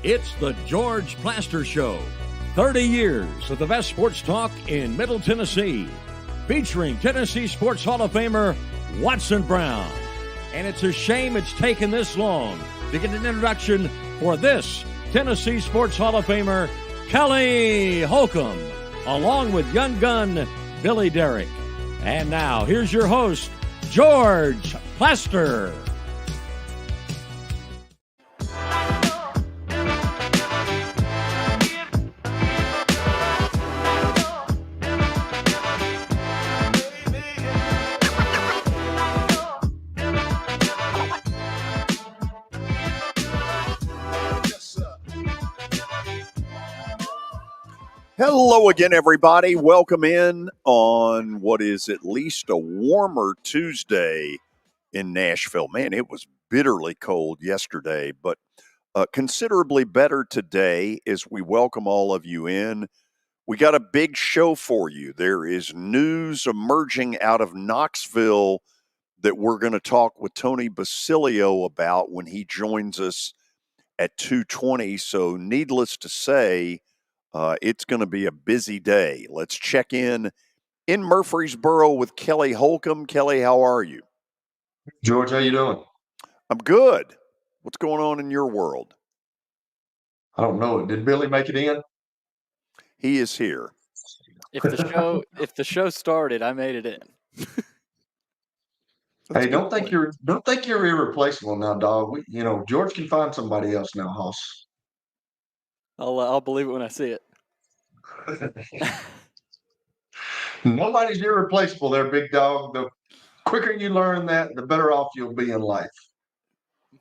It's the George Plaster Show. 30 years of the best sports talk in Middle Tennessee. Featuring Tennessee Sports Hall of Famer Watson Brown. And it's a shame it's taken this long to get an introduction for this Tennessee Sports Hall of Famer, Kelly Holcomb, along with young gun Billy Derrick. And now, here's your host, George Plaster. Hello again, everybody. Welcome in on what is at least a warmer Tuesday in Nashville. Man, it was bitterly cold yesterday, but considerably better today as we welcome all of you in. We got a big show for you. There is news emerging out of Knoxville that we're going to talk with Tony Basilio about when he joins us at 2:20. So needless to say, it's going to be a busy day. Let's check in Murfreesboro with Kelly Holcomb. Kelly, how are you? George, how you doing? I'm good. What's going on in your world? I don't know. Did Billy make it in? He is here. If the show started, I made it in. Hey, don't think you're irreplaceable now, dog. George can find somebody else now, Hoss. I'll believe it when I see it. Nobody's irreplaceable there, big dog. The quicker you learn that, the better off you'll be in life.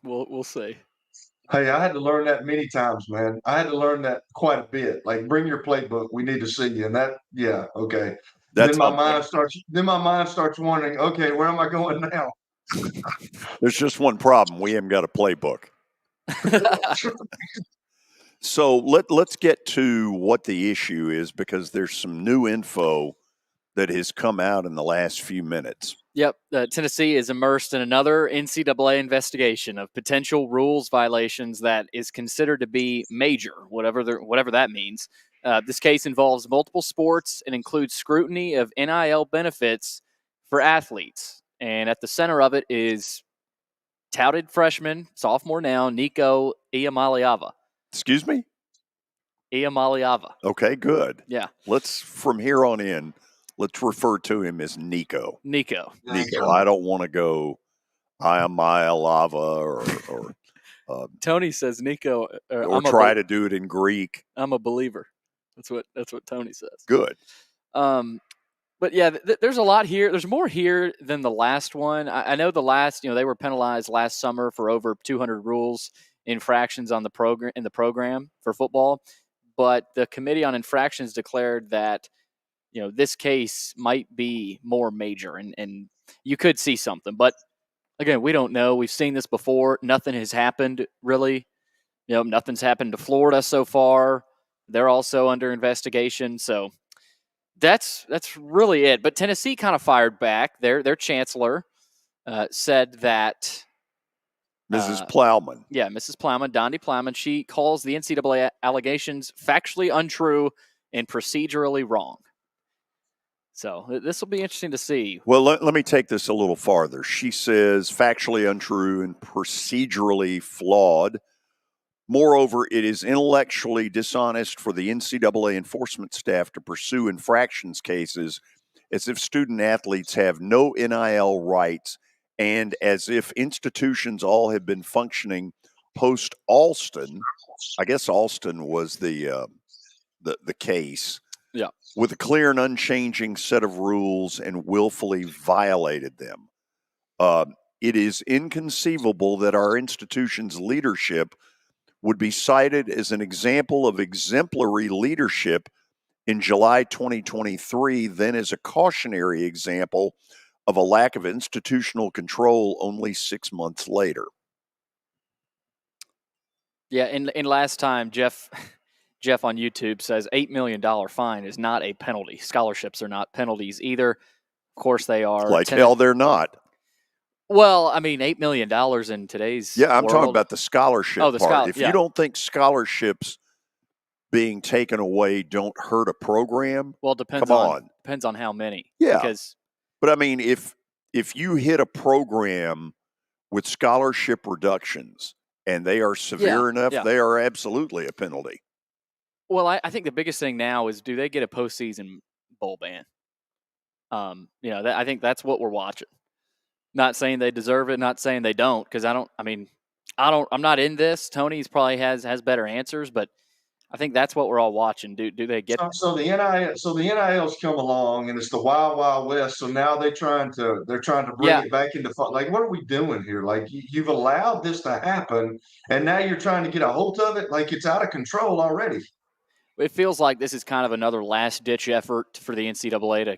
We'll see. Hey, I had to learn that many times, man. I had to learn that quite a bit. Like, bring your playbook. We need to see you. And that, yeah, okay. Then my mind starts wondering, okay, where am I going now? There's just one problem. We haven't got a playbook. So let's get to what the issue is, because there's some new info that has come out in the last few minutes. Yep. Tennessee is immersed in another NCAA investigation of potential rules violations that is considered to be major, whatever that means. This case involves multiple sports and includes scrutiny of NIL benefits for athletes. And at the center of it is touted freshman, sophomore now, Nico Iamaleava. Excuse me? Iamaleava. Okay, good. Yeah. From here on in, let's refer to him as Nico. Nico. I don't want to go Iamaleava or Tony says Nico. Or try to do it in Greek. I'm a believer. That's what Tony says. Good. But yeah, there's a lot here. There's more here than the last one. I know the last, they were penalized last summer for over 200 rules infractions on the program for football. But the Committee on Infractions declared that, this case might be more major and you could see something. But again, we don't know. We've seen this before. Nothing has happened really. Nothing's happened to Florida so far. They're also under investigation. So that's really it. But Tennessee kind of fired back. Their chancellor said that Mrs. Plowman. Yeah, Mrs. Plowman, Dondi Plowman, she calls the NCAA allegations factually untrue and procedurally wrong. So this will be interesting to see. Well, let me take this a little farther. She says factually untrue and procedurally flawed. Moreover, it is intellectually dishonest for the NCAA enforcement staff to pursue infractions cases as if student athletes have no NIL rights and as if institutions all have been functioning post-Alston. I guess Alston was the case. Yeah. With a clear and unchanging set of rules and willfully violated them. It is inconceivable that our institution's leadership would be cited as an example of exemplary leadership in July 2023 then is a cautionary example of a lack of institutional control only 6 months later. Yeah, and last time Jeff on YouTube says $8 million fine is not a penalty. Scholarships are not penalties either. Of course they are. Like hell, they're not. Well, I mean, $8 million in today's I'm world. talking about the scholarship part. If yeah. you don't think scholarships being taken away don't hurt a program, well, depends on how many. Yeah, because but I mean, if you hit a program with scholarship reductions and they are severe enough, they are absolutely a penalty. Well, I think the biggest thing now is, do they get a postseason bowl ban? I think that's what we're watching. Not saying they deserve it, not saying they don't, because I'm not in this. Tony's probably has better answers, but I think that's what we're all watching. Do they get So the NIL's come along and it's the wild, wild west. So now they're trying to bring it back into fun. Like, what are we doing here? Like, you've allowed this to happen, and now you're trying to get a hold of it. Like, it's out of control already. It feels like this is kind of another last ditch effort for the NCAA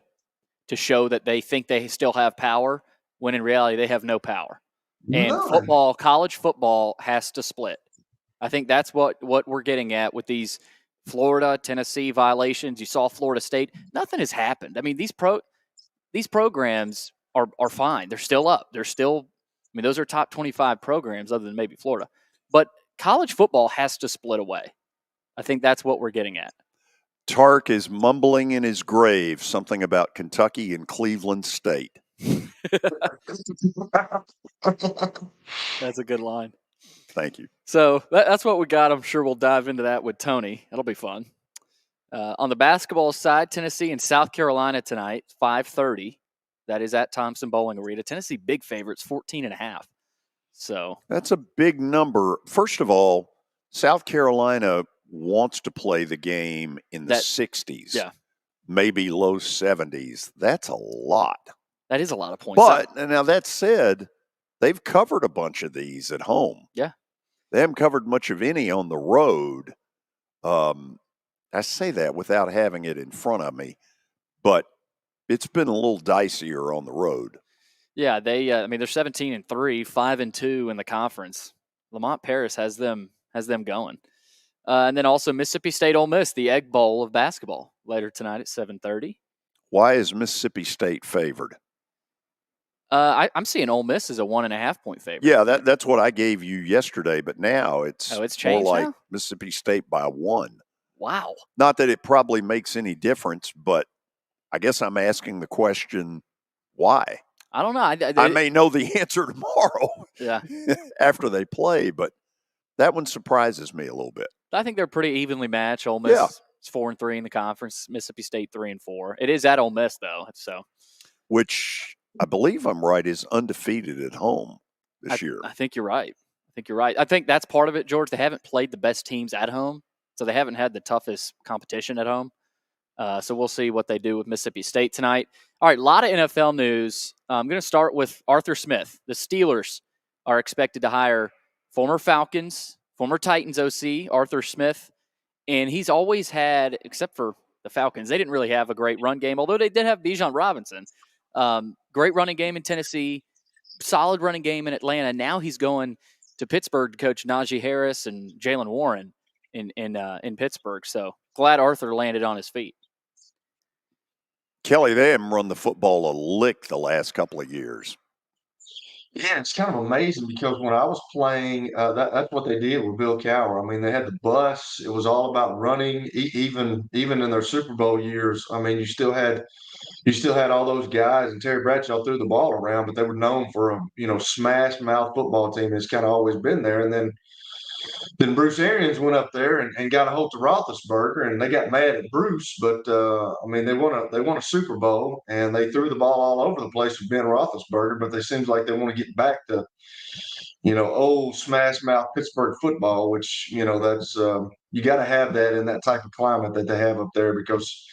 to show that they think they still have power, when in reality they have no power. And college football has to split. I think that's what we're getting at with these Florida, Tennessee violations. You saw Florida State. Nothing has happened. I mean, these programs are fine. They're still up. Those are top 25 programs other than maybe Florida. But college football has to split away. I think that's what we're getting at. Tark is mumbling in his grave something about Kentucky and Cleveland State. That's a good line. Thank you. So that's what we got. I'm sure we'll dive into that with Tony. It'll be fun. On the basketball side, Tennessee and South Carolina tonight, 5:30. That is at Thompson Bowling Arena. Tennessee big favorites, 14.5. So that's a big number. First of all, South Carolina wants to play the game in the 60s, maybe low 70s. That's a lot. That is a lot of points. But now that said, they've covered a bunch of these at home. Yeah. They haven't covered much of any on the road. I say that without having it in front of me, but it's been a little dicier on the road. Yeah, they're 17-3, 5-2 in the conference. Lamont Paris has them going. And then also Mississippi State Ole Miss, the Egg Bowl of basketball, later tonight at 7:30. Why is Mississippi State favored? I'm seeing Ole Miss as a 1.5 point favorite. Yeah, that's what I gave you yesterday, but now it's changed more like now? Mississippi State by 1. Wow. Not that it probably makes any difference, but I guess I'm asking the question, why? I don't know. I may know the answer tomorrow. Yeah. After they play, but that one surprises me a little bit. I think they're pretty evenly matched. Ole Miss is 4-3 in the conference. Mississippi State 3-4. It is at Ole Miss though, so which I believe I'm right is undefeated at home this year. I think you're right. I think that's part of it, George. They haven't played the best teams at home, so they haven't had the toughest competition at home. So we'll see what they do with Mississippi State tonight. All right, a lot of NFL news. I'm going to start with Arthur Smith. The Steelers are expected to hire former Falcons, former Titans OC, Arthur Smith, and he's always had, except for the Falcons, they didn't really have a great run game, although they did have Bijan Robinson. Great running game in Tennessee, solid running game in Atlanta. Now he's going to Pittsburgh to coach Najee Harris and Jalen Warren in Pittsburgh. So glad Arthur landed on his feet. Kelly, they haven't run the football a lick the last couple of years. Yeah, it's kind of amazing because when I was playing, that's what they did with Bill Cowher. I mean, they had the bus. It was all about running. Even in their Super Bowl years, I mean, you still had all those guys, and Terry Bradshaw threw the ball around, but they were known for a smash mouth football team. It's kind of always been there. And then Bruce Arians went up there and got a hold of Roethlisberger, and they got mad at Bruce. But they won a Super Bowl, and they threw the ball all over the place with Ben Roethlisberger. But it seems like they want to get back to old smash mouth Pittsburgh football, which that's you got to have that in that type of climate that they have up there because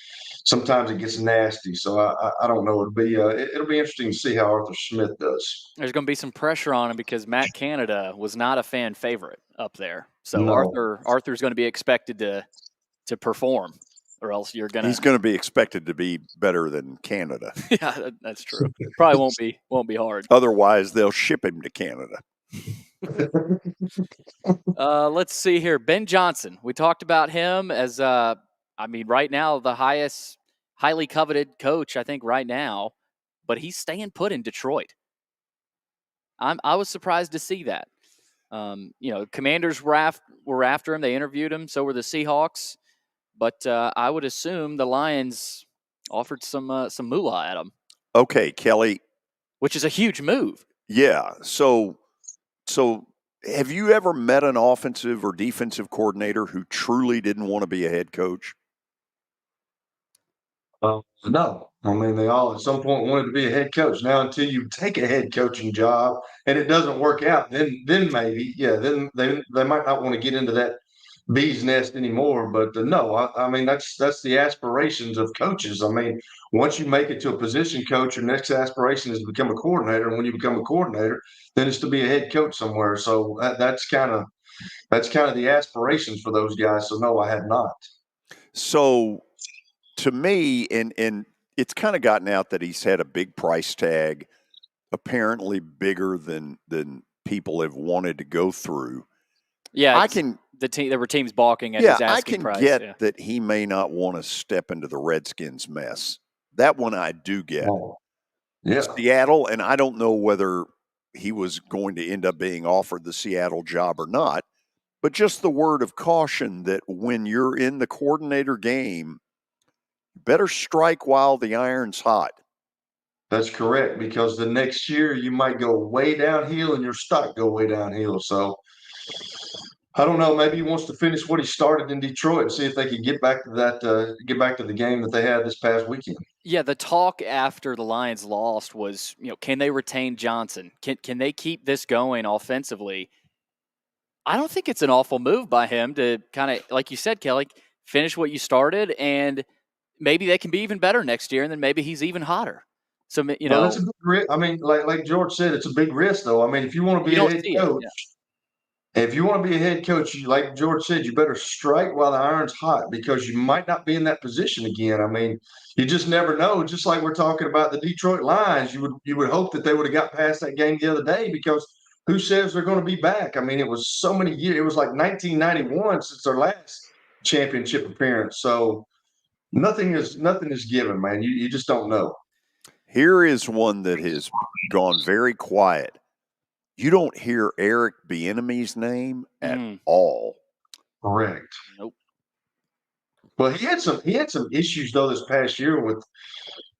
sometimes it gets nasty. So I don't know. It'll be interesting to see how Arthur Smith does. There's going to be some pressure on him because Matt Canada was not a fan favorite up there. So No. Arthur's going to be expected to perform. or else you're gonna. He's going to be expected to be better than Canada. Yeah, that's true. Probably won't be hard. Otherwise, they'll ship him to Canada. Let's see here. Ben Johnson. We talked about him as, right now, the highly coveted coach, I think, right now. But he's staying put in Detroit. I was surprised to see that. Commanders were after him. They interviewed him. So were the Seahawks. But I would assume the Lions offered some moolah at him. Okay, Kelly. Which is a huge move. Yeah. So have you ever met an offensive or defensive coordinator who truly didn't want to be a head coach? No. I mean, they all at some point wanted to be a head coach. Now, until you take a head coaching job and it doesn't work out, then maybe, then they might not want to get into that bee's nest anymore. But no, I mean, that's the aspirations of coaches. I mean, once you make it to a position coach, your next aspiration is to become a coordinator. And when you become a coordinator, then it's to be a head coach somewhere. So that's kind of the aspirations for those guys. So no, I have not. So to me, and it's kind of gotten out that he's had a big price tag, apparently bigger than people have wanted to go through. Yeah, there were teams balking at his asking price. Get that he may not want to step into the Redskins mess. That one I do get. Oh, yeah. Seattle, and I don't know whether he was going to end up being offered the Seattle job or not, but just the word of caution that when you're in the coordinator game, better strike while the iron's hot. That's correct, because the next year you might go way downhill and your stock go way downhill. So I don't know. Maybe he wants to finish what he started in Detroit and see if they can get back to that, get back to the game that they had this past weekend. Yeah, the talk after the Lions lost was, can they retain Johnson? Can they keep this going offensively? I don't think it's an awful move by him to kind of, like you said, Kelly, finish what you started, and maybe they can be even better next year, and then maybe he's even hotter. So, Well, that's a big risk. I mean, like George said, it's a big risk, though. I mean, if you want to be a head coach, if you want to be a head coach, like George said, you better strike while the iron's hot, because you might not be in that position again. I mean, you just never know. Just like we're talking about the Detroit Lions, you would hope that they would have got past that game the other day, because who says they're going to be back? I mean, it was so many years. It was like 1991 since their last championship appearance. So nothing is given, man. You just don't know. Here is one that has gone very quiet. You don't hear Eric Bieniemy's name at all. Correct. Nope. Well, he had some issues though this past year with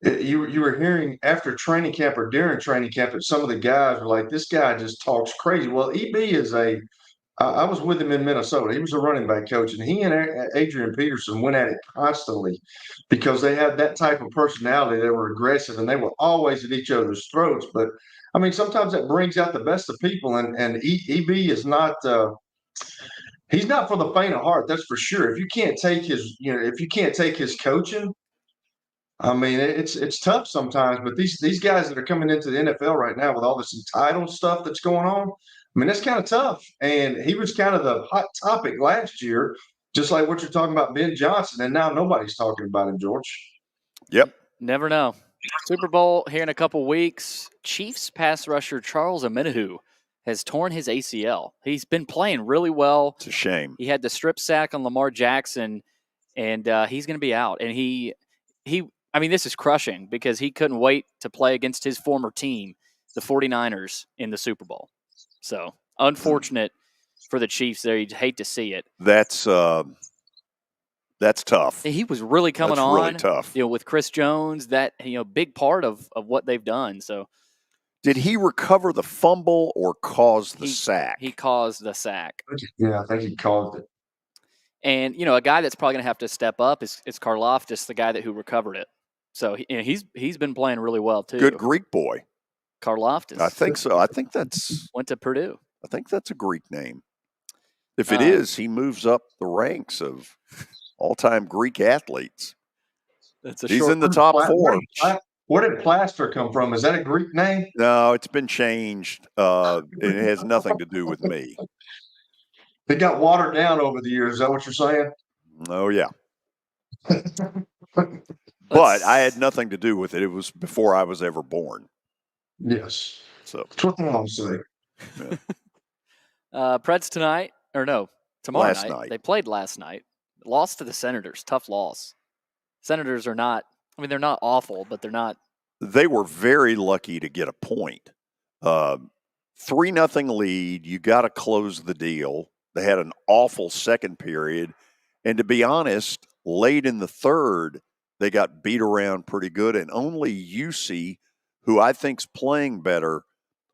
you were hearing after training camp or during training camp that some of the guys were like, this guy just talks crazy. Well, EB is I was with him in Minnesota. He was a running back coach, and he and Adrian Peterson went at it constantly because they had that type of personality. They were aggressive, and they were always at each other's throats. But I mean, sometimes that brings out the best of people, and EB is not. He's not for the faint of heart, that's for sure. If you can't take his coaching, I mean, it's tough sometimes. But these guys that are coming into the NFL right now with all this entitled stuff that's going on, I mean, that's kind of tough. And he was kind of the hot topic last year, just like what you're talking about, Ben Johnson. And now nobody's talking about him, George. Yep. Never know. Super Bowl here in a couple weeks. Chiefs pass rusher Charles Omenihu has torn his ACL. He's been playing really well. It's a shame. He had the strip sack on Lamar Jackson, and he's going to be out. And I mean, this is crushing because he couldn't wait to play against his former team, the 49ers, in the Super Bowl. So, unfortunate for the Chiefs there. You'd hate to see it. That's tough. He was really coming on. Really tough. With Chris Jones, that big part of what they've done. So, did he recover the fumble or cause the sack? He caused the sack. Yeah, I think he caused it. And a guy that's probably going to have to step up is Karlaftis, the guy who recovered it. So he's been playing really well too. Good Greek boy. Karlaftis. I think so. I think that's went to Purdue. I think that's a Greek name. If it is, he moves up the ranks of all-time Greek athletes. He's in the top 4. Where did Plaster come from? Is that a Greek name? No, it's been changed. It has nothing to do with me. It got watered down over the years. Is that what you're saying? Oh, yeah. But I had nothing to do with it. It was before I was ever born. Yes. So That's what I'm saying. Preds tonight, or no, tomorrow Last night. They played last night. Lost to the Senators. Tough loss. Senators are not, they're not awful, but they're not. They were very lucky to get a point. 3-0 lead. You got to close the deal. They had an awful second period. And to be honest, late in the third, they got beat around pretty good. And only UC, who I think's playing better,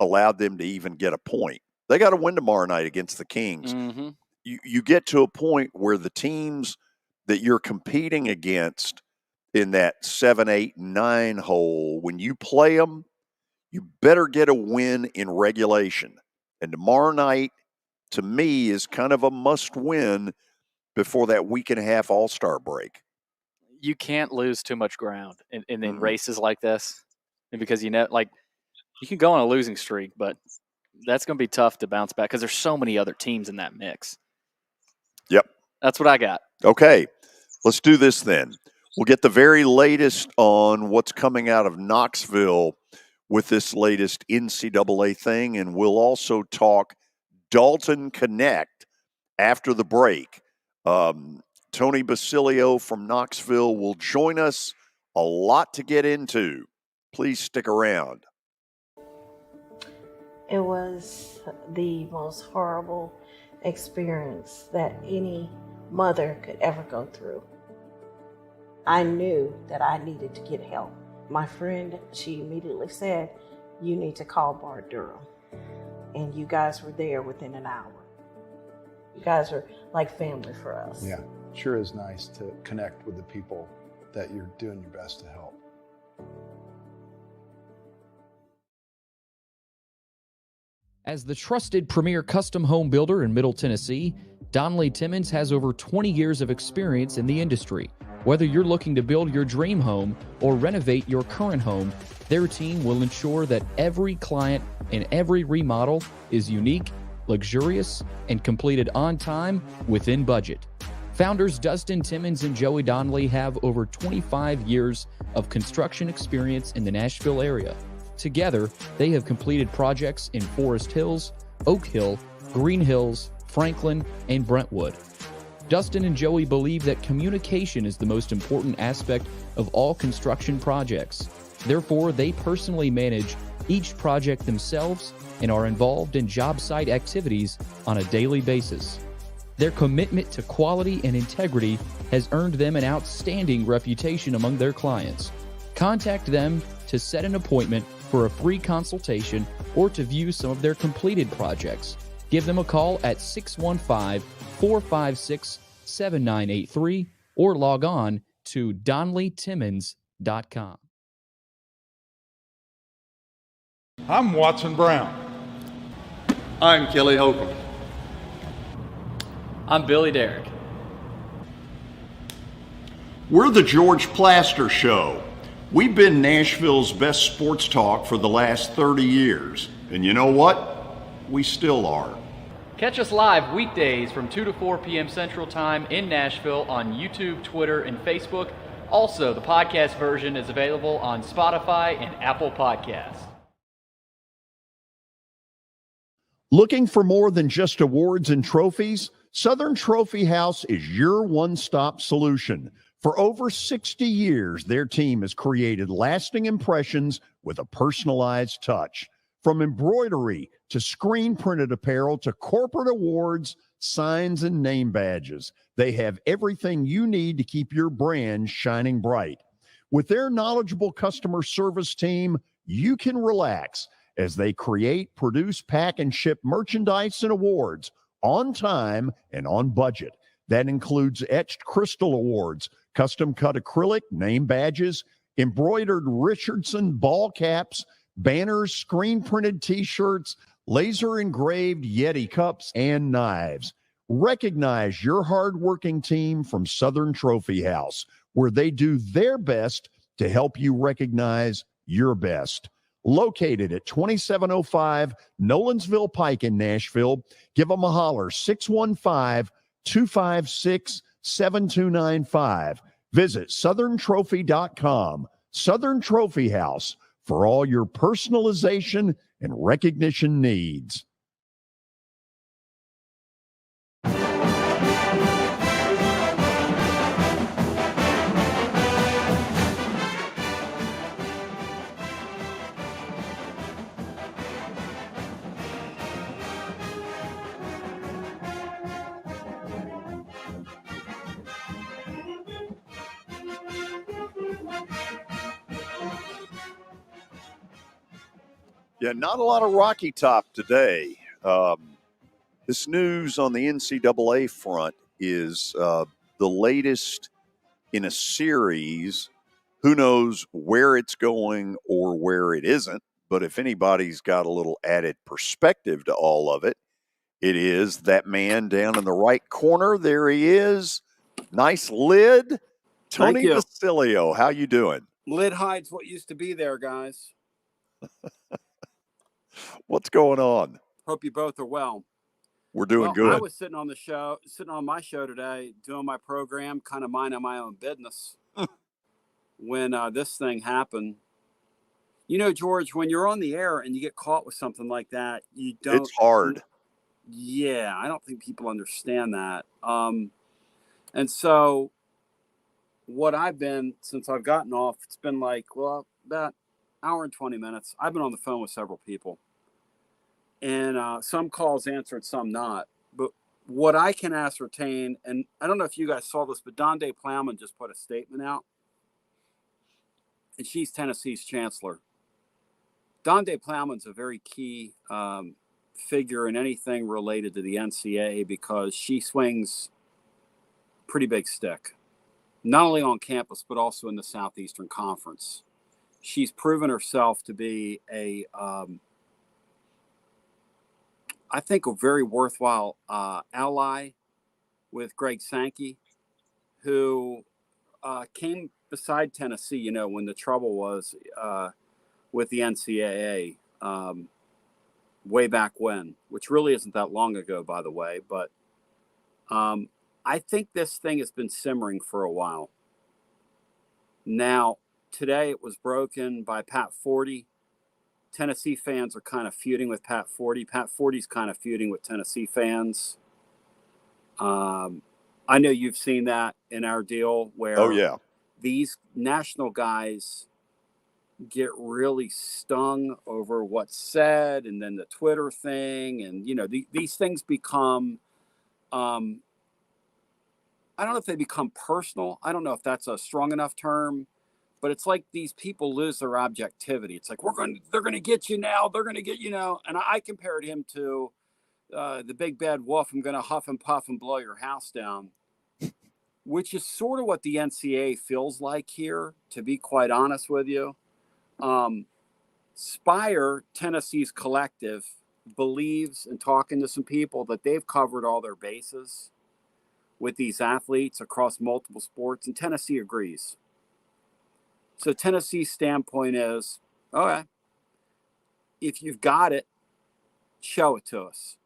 allowed them to even get a point. They got to win tomorrow night against the Kings. Mm-hmm. You get to a point where the teams that you're competing against in that 7, 8, 9 hole, when you play them, you better get a win in regulation. And tomorrow night, to me, is kind of a must-win before that week and a half All-Star break. You can't lose too much ground in races like this, and because you can go on a losing streak, but that's going to be tough to bounce back because there's so many other teams in that mix. Yep. That's what I got. Okay, let's do this then. We'll get the very latest on what's coming out of Knoxville with this latest NCAA thing, and we'll also talk Dalton Connect after the break. Tony Basilio from Knoxville will join us. A lot to get into. Please stick around. It was the most horrible experience that any mother could ever go through. I knew that I needed to get help. My friend, she immediately said, "You need to call Bart Durham." And you guys were there within an hour. You guys are like family for us. Yeah, sure is nice to connect with the people that you're doing your best to help. As the trusted premier custom home builder in Middle Tennessee, Donnelly Timmons has over 20 years of experience in the industry. Whether you're looking to build your dream home or renovate your current home, their team will ensure that every client and every remodel is unique, luxurious, and completed on time within budget. Founders Dustin Timmons and Joey Donnelly have over 25 years of construction experience in the Nashville area. Together, they have completed projects in Forest Hills, Oak Hill, Green Hills, Franklin, and Brentwood. Dustin and Joey believe that communication is the most important aspect of all construction projects. Therefore, they personally manage each project themselves and are involved in job site activities on a daily basis. Their commitment to quality and integrity has earned them an outstanding reputation among their clients. Contact them to set an appointment for a free consultation or to view some of their completed projects. Give them a call at 615-456-7983 or log on to DonnellyTimmons.com. I'm Watson Brown. I'm Kelly Holcomb. I'm Billy Derrick. We're the George Plaster Show. We've been Nashville's best sports talk for the last 30 years. And you know what? We still are. Catch us live weekdays from 2 to 4 p.m. Central Time in Nashville on YouTube, Twitter, and Facebook. Also, the podcast version is available on Spotify and Apple Podcasts. Looking for more than just awards and trophies? Southern Trophy House is your one-stop solution. For over 60 years, their team has created lasting impressions with a personalized touch. From embroidery to screen-printed apparel to corporate awards, signs, and name badges, they have everything you need to keep your brand shining bright. With their knowledgeable customer service team, you can relax as they create, produce, pack, and ship merchandise and awards on time and on budget. That includes etched crystal awards, custom-cut acrylic, name badges, embroidered Richardson ball caps, banners, screen-printed T-shirts, laser-engraved Yeti cups, and knives. Recognize your hard-working team from Southern Trophy House, where they do their best to help you recognize your best. Located at 2705 Nolensville Pike in Nashville, give them a holler, 615-256-7295. Visit SouthernTrophy.com. Southern Trophy House for all your personalization and recognition needs. Yeah, not a lot of Rocky Top today. This news on the NCAA front is the latest in a series. Who knows where it's going or where it isn't, but if anybody's got a little added perspective to all of it, it is that man down in the right corner. There he is. Nice lid. Tony Basilio, how you doing? Lid hides what used to be there, guys. What's going on? Hope you both are well. We're doing good. I was sitting on my show today, doing my program, kind of minding my own business when this thing happened. You know, George, when you're on the air and you get caught with something like that, you don't. It's hard. Yeah, I don't think people understand that. And so what I've been, since I've gotten off, it's been like, well, about an hour and 20 minutes. I've been on the phone with several people. And some calls answered, some not. But what I can ascertain, and I don't know if you guys saw this, but Donde Plowman just put a statement out. And she's Tennessee's chancellor. Donde Plowman's a very key figure in anything related to the NCAA because she swings a pretty big stick, not only on campus, but also in the Southeastern Conference. She's proven herself to be I think a very worthwhile ally with Greg Sankey, who came beside Tennessee, you know, when the trouble was with the NCAA way back when, which really isn't that long ago, by the way. But I think this thing has been simmering for a while. Now, today it was broken by Pat Forty. Tennessee fans are kind of feuding with Pat Forty. Pat Forty's kind of feuding with Tennessee fans. I know you've seen that in our deal where these national guys get really stung over what's said, and then the Twitter thing, and you know these things become I don't know if they become personal. I don't know if that's a strong enough term. But it's like these people lose their objectivity. It's like, they're going to get you now. They're going to get you now. And I compared him to the big bad wolf. I'm going to huff and puff and blow your house down, which is sort of what the NCAA feels like here, to be quite honest with you. Spire, Tennessee's collective, believes, in talking to some people, that they've covered all their bases with these athletes across multiple sports. And Tennessee agrees. So Tennessee's standpoint is, okay, if you've got it, show it to us.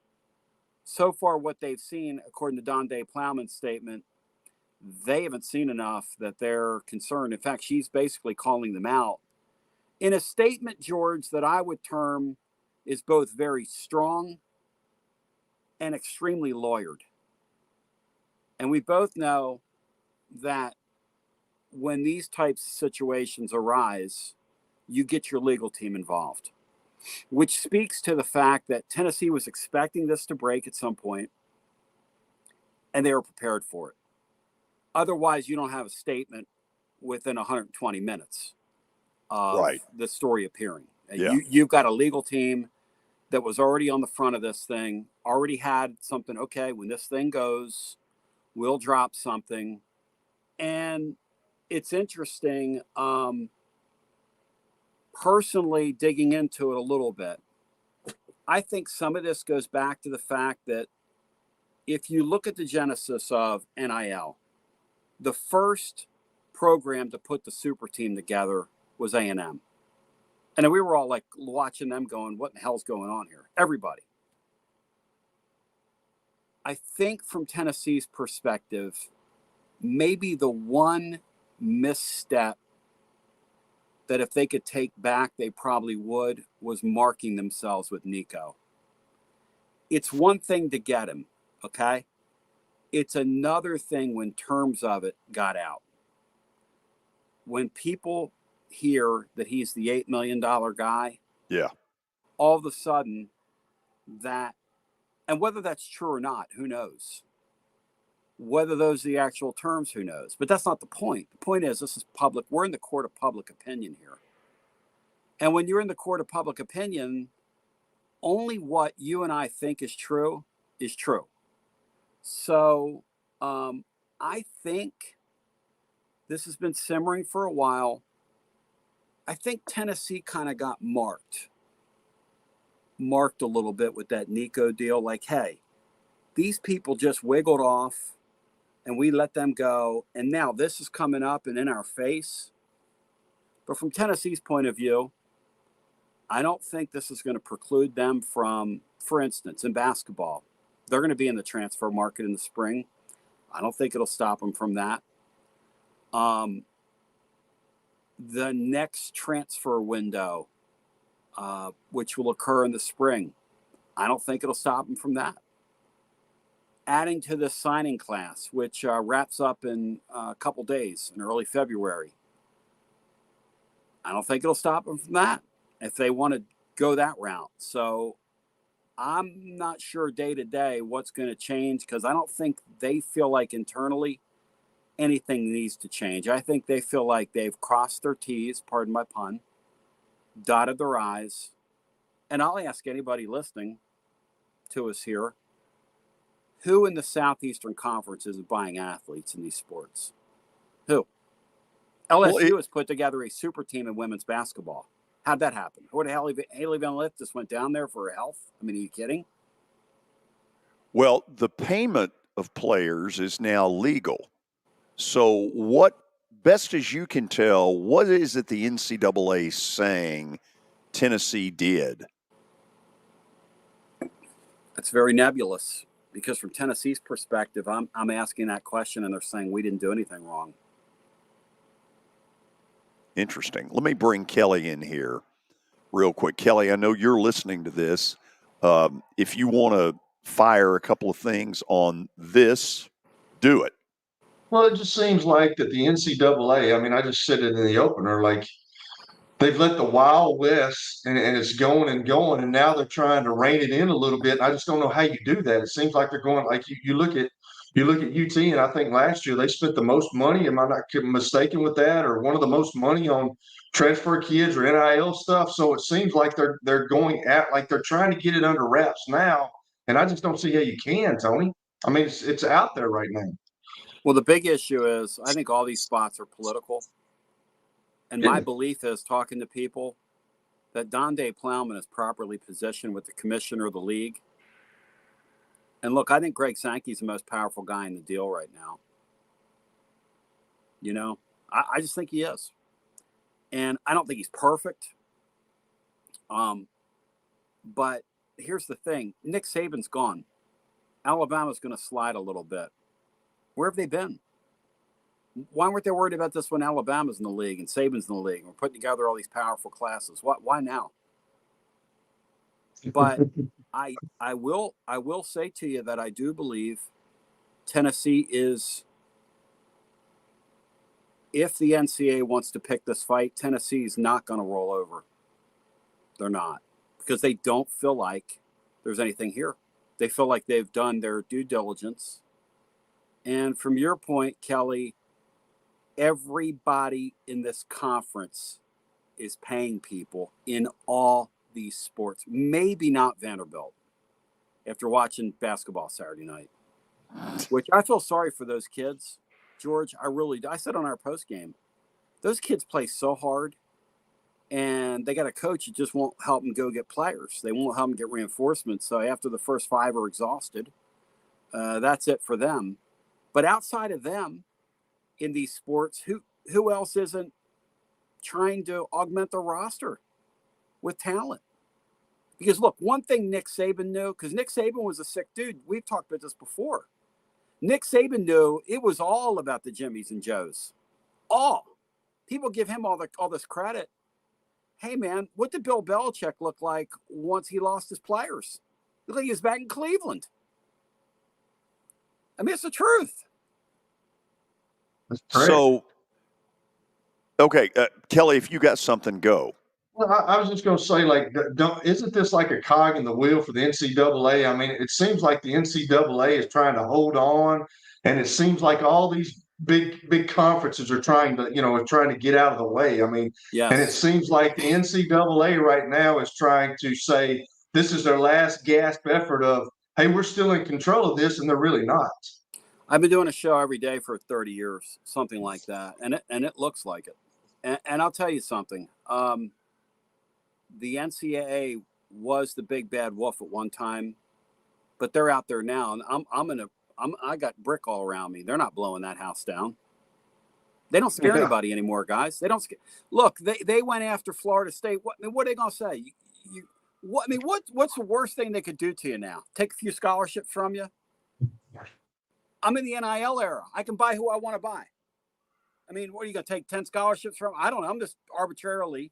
So far, what they've seen, according to Donde Plowman's statement, they haven't seen enough that they're concerned. In fact, she's basically calling them out in a statement, George, that I would term is both very strong and extremely lawyered. And we both know that when these types of situations arise, you get your legal team involved, which speaks to the fact that Tennessee was expecting this to break at some point, and they were prepared for it. Otherwise, you don't have a statement within 120 minutes of the story appearing. Yeah. You've got a legal team that was already on the front of this thing, already had something, okay, when this thing goes, we'll drop something. And it's interesting, personally digging into it a little bit. I think some of this goes back to the fact that if you look at the genesis of NIL, the first program to put the super team together was A&M. And we were all like watching them going, what the hell's going on here? Everybody. I think from Tennessee's perspective, maybe the one misstep that if they could take back, they probably would, was marking themselves with Nico. It's one thing to get him, okay? It's another thing when terms of it got out. When people hear that he's the $8 million guy, yeah, all of a sudden that, and whether that's true or not, who knows? Whether those are the actual terms, who knows? But that's not the point. The point is, this is public. We're in the court of public opinion here. And when you're in the court of public opinion, only what you and I think is true is true. So I think this has been simmering for a while. I think Tennessee kind of got marked a little bit with that Nico deal. Like, hey, these people just wiggled off and we let them go. And now this is coming up and in our face. But from Tennessee's point of view, I don't think this is going to preclude them from, for instance, in basketball, they're going to be in the transfer market in the spring. I don't think it'll stop them from that. The next transfer window, which will occur in the spring, I don't think it'll stop them from that. Adding to the signing class, which wraps up in a couple days in early February, I don't think it'll stop them from that if they want to go that route. So I'm not sure day to day what's going to change, because I don't think they feel like internally anything needs to change. I think they feel like they've crossed their T's, pardon my pun, dotted their I's. And I'll ask anybody listening to us here, who in the Southeastern Conference is buying athletes in these sports? Who? LSU has put together a super team in women's basketball. How'd that happen? What the hell? Haley Van Lith just went down there for her health? I mean, are you kidding? Well, the payment of players is now legal. So what, best as you can tell, what is it the NCAA saying Tennessee did? That's very nebulous, because from Tennessee's perspective, I'm asking that question and they're saying we didn't do anything wrong. Interesting. Let me bring Kelly in here real quick. Kelly, I know you're listening to this. If you want to fire a couple of things on this, do it. Well, it just seems like that the NCAA, I mean, I just said it in the opener, like they've let the Wild West and it's going and going, and now they're trying to rein it in a little bit. And I just don't know how you do that. It seems like they're going, like you look at UT, and I think last year they spent the most money. Am I not mistaken with that? Or one of the most money on transfer kids or NIL stuff. So it seems like they're going at, like they're trying to get it under wraps now. And I just don't see how you can, Tony. I mean, it's out there right now. Well, the big issue is I think all these spots are political. And my belief is, talking to people, that Donde Plowman is properly positioned with the commissioner of the league. And look, I think Greg Sankey's the most powerful guy in the deal right now. You know, I just think he is. And I don't think he's perfect. But here's the thing. Nick Saban's gone. Alabama's going to slide a little bit. Where have they been? Why weren't they worried about this when Alabama's in the league and Saban's in the league? We're putting together all these powerful classes. Why now? But I will say to you that I do believe Tennessee is, if the NCAA wants to pick this fight, Tennessee's not going to roll over. They're not, because they don't feel like there's anything here. They feel like they've done their due diligence. And from your point, Kelly, everybody in this conference is paying people in all these sports. Maybe not Vanderbilt, after watching basketball Saturday night, which I feel sorry for those kids. George, I really do. I said on our post game, those kids play so hard, and they got a coach that just won't help them go get players. They won't help them get reinforcements. So after the first 5 are exhausted, that's it for them. But outside of them, in these sports, who else isn't trying to augment their roster with talent? Because look, one thing Nick Saban knew, because Nick Saban was a sick dude. We've talked about this before. Nick Saban knew it was all about the Jimmies and Joes. People give him all this credit. Hey, man, what did Bill Belichick look like once he lost his players? Looked like he was back in Cleveland. I mean, it's the truth. So, okay, Kelly, if you got something, go. Well, I was just going to say, like, isn't this like a cog in the wheel for the NCAA? I mean, it seems like the NCAA is trying to hold on, and it seems like all these big conferences are trying to get out of the way. I mean, and it seems like the NCAA right now is trying to say this is their last gasp effort of, hey, we're still in control of this, and they're really not. I've been doing a show every day for 30 years, something like that, and it looks like it. And I'll tell you something. The NCAA was the big bad wolf at one time, but they're out there now, and I got brick all around me. They're not blowing that house down. They don't scare anybody anymore, guys. They don't look. They went after Florida State. What are they gonna say? What's the worst thing they could do to you now? Take a few scholarships from you? I'm in the NIL era. I can buy who I want to buy. I mean, what are you gonna take 10 scholarships from? I don't know. I'm just arbitrarily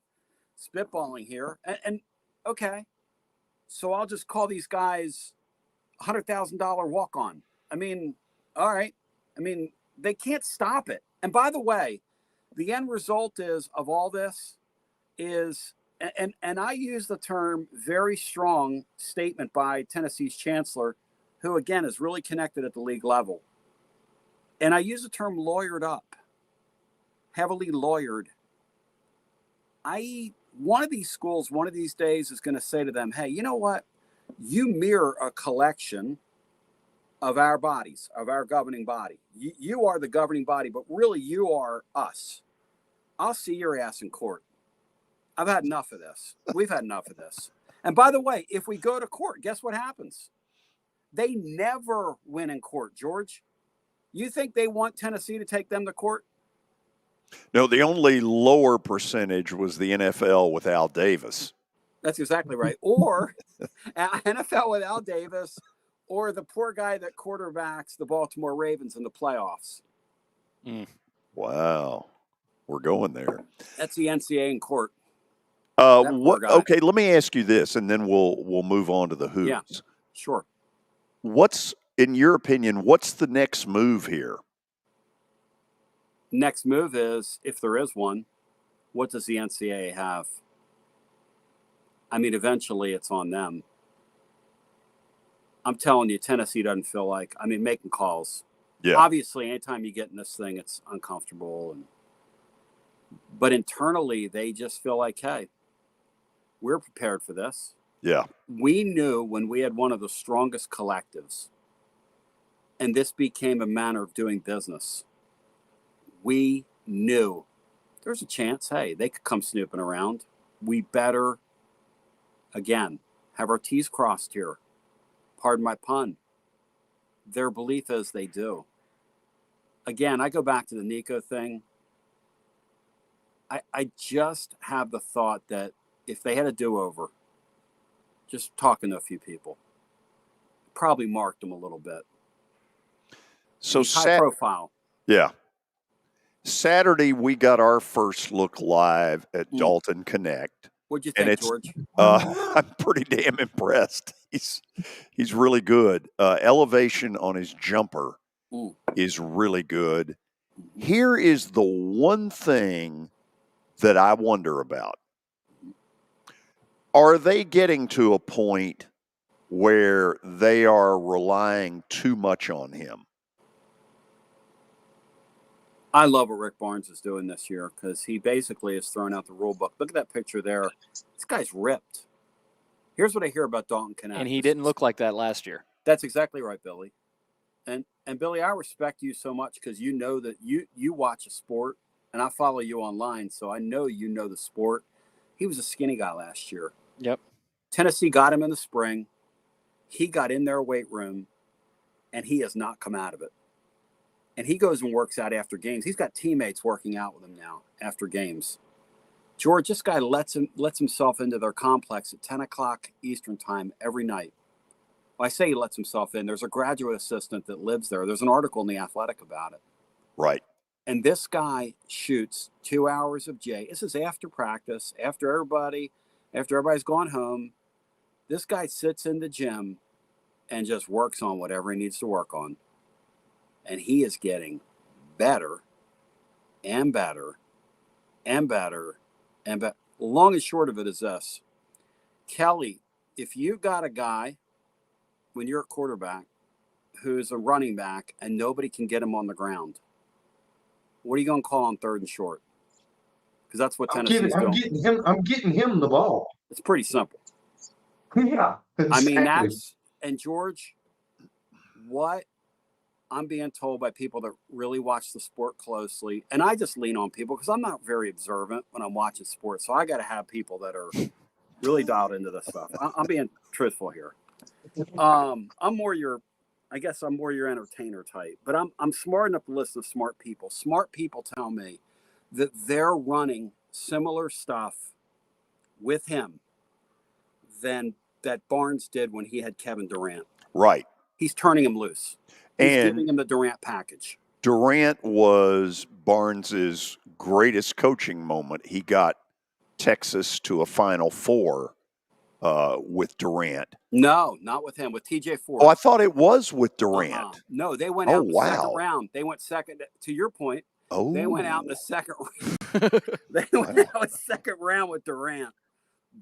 spitballing here, and okay, so I'll just call these guys $100,000 walk-on. I mean, all right. I mean, they can't stop it. And by the way, the end result of all this is, and I use the term very strong statement by Tennessee's chancellor, who again is really connected at the league level. And I use the term lawyered up, heavily lawyered. One of these schools, one of these days is going to say to them, hey, you know what? You mirror a collection of our bodies, of our governing body. You are the governing body, but really you are us. I'll see your ass in court. I've had enough of this. We've had enough of this. And by the way, if we go to court, guess what happens? They never win in court, George. You think they want Tennessee to take them to court? No, the only lower percentage was the NFL with Al Davis. That's exactly right. Or NFL with Al Davis, or the poor guy that quarterbacks the Baltimore Ravens in the playoffs. Wow. We're going there. That's the NCAA in court. Okay, let me ask you this, and then we'll move on to the who's. Yeah, sure. What's, in your opinion, what's the next move here? Next move is, if there is one, what does the NCAA have? I mean, eventually it's on them. I'm telling you, Tennessee doesn't feel like, making calls. Yeah. Obviously, anytime you get in this thing, it's uncomfortable. But internally, they just feel like, hey, we're prepared for this. Yeah. We knew when we had one of the strongest collectives, and this became a manner of doing business, we knew there's a chance, hey, they could come snooping around. We better, again, have our T's crossed here. Pardon my pun. Their belief is they do. Again, I go back to the Nico thing. I just have the thought that if they had a do-over, just talking to a few people, probably marked them a little bit. So high profile. Yeah. Saturday, we got our first look live at Dalton Connect. What'd you think, George? I'm pretty damn impressed. He's really good. Elevation on his jumper is really good. Here is the one thing that I wonder about. Are they getting to a point where they are relying too much on him? I love what Rick Barnes is doing this year because he basically has thrown out the rule book. Look at that picture there. This guy's ripped. Here's what I hear about Dalton Connect. And he didn't look like that last year. That's exactly right, Billy. And Billy, I respect you so much because you know that you watch a sport, and I follow you online, so I know you know the sport. He was a skinny guy last year. Yep. Tennessee got him in the spring. He got in their weight room, and he has not come out of it. And he goes and works out after games. He's got teammates working out with him now after games. George, this guy lets himself into their complex at 10 o'clock Eastern time every night. Well, I say he lets himself in. There's a graduate assistant that lives there. There's an article in The Athletic about it. Right. And this guy shoots 2 hours of J. This is after practice, after everybody's gone home. This guy sits in the gym and just works on whatever he needs to work on. And he is getting better and better and better and better. Long and short of it is this. Kelly, if you've got a guy, when you're a quarterback, who's a running back and nobody can get him on the ground, what are you going to call on 3rd and short? Because that's what Tennessee's doing. I'm getting him the ball. It's pretty simple. Yeah, exactly. I mean, and George, what I'm being told by people that really watch the sport closely, and I just lean on people because I'm not very observant when I'm watching sports, so I got to have people that are really dialed into this stuff. I'm being truthful here. I'm more your entertainer type, but I'm smart enough to listen to smart people. Smart people tell me that they're running similar stuff with him than that Barnes did when he had Kevin Durant. Right. He's turning him loose. He's giving him the Durant package. Durant was Barnes's greatest coaching moment. He got Texas to a Final Four with Durant. No, not with him. With TJ Ford. Oh, I thought it was with Durant. No, they went out in the second round. They went second. To your point, they went out in the second round. They went out in the second round with Durant.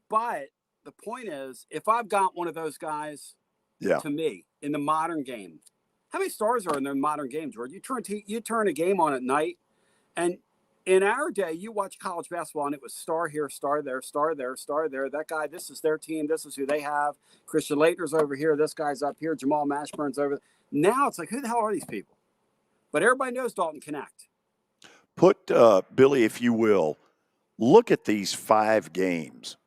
But the point is, if I've got one of those guys, to me, in the modern game, how many stars are in the modern game, George? You turn a game on at night, and in our day, you watch college basketball, and it was star here, star there, star there, star there. That guy, this is their team. This is who they have. Christian Laettner's over here. This guy's up here. Jamal Mashburn's over there. Now it's like, who the hell are these people? But everybody knows Dalton Connect. Put, Billy, if you will, look at these 5 games.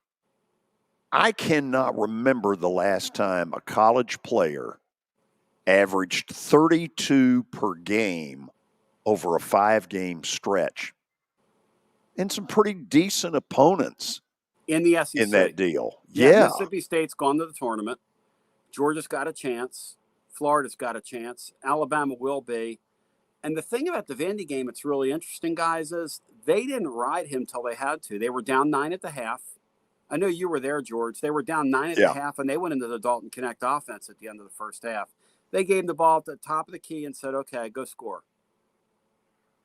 I cannot remember the last time a college player averaged 32 per game over a 5-game stretch. And some pretty decent opponents in the SEC in that deal. Mississippi State's gone to the tournament. Georgia's got a chance. Florida's got a chance. Alabama will be. And the thing about the Vandy game that's really interesting, guys, is they didn't ride him till they had to. They were down 9 at the half. I know you were there, George. They were down 9 at the half, and they went into the Dalton Connect offense at the end of the first half. They gave him the ball at the top of the key and said, okay, go score.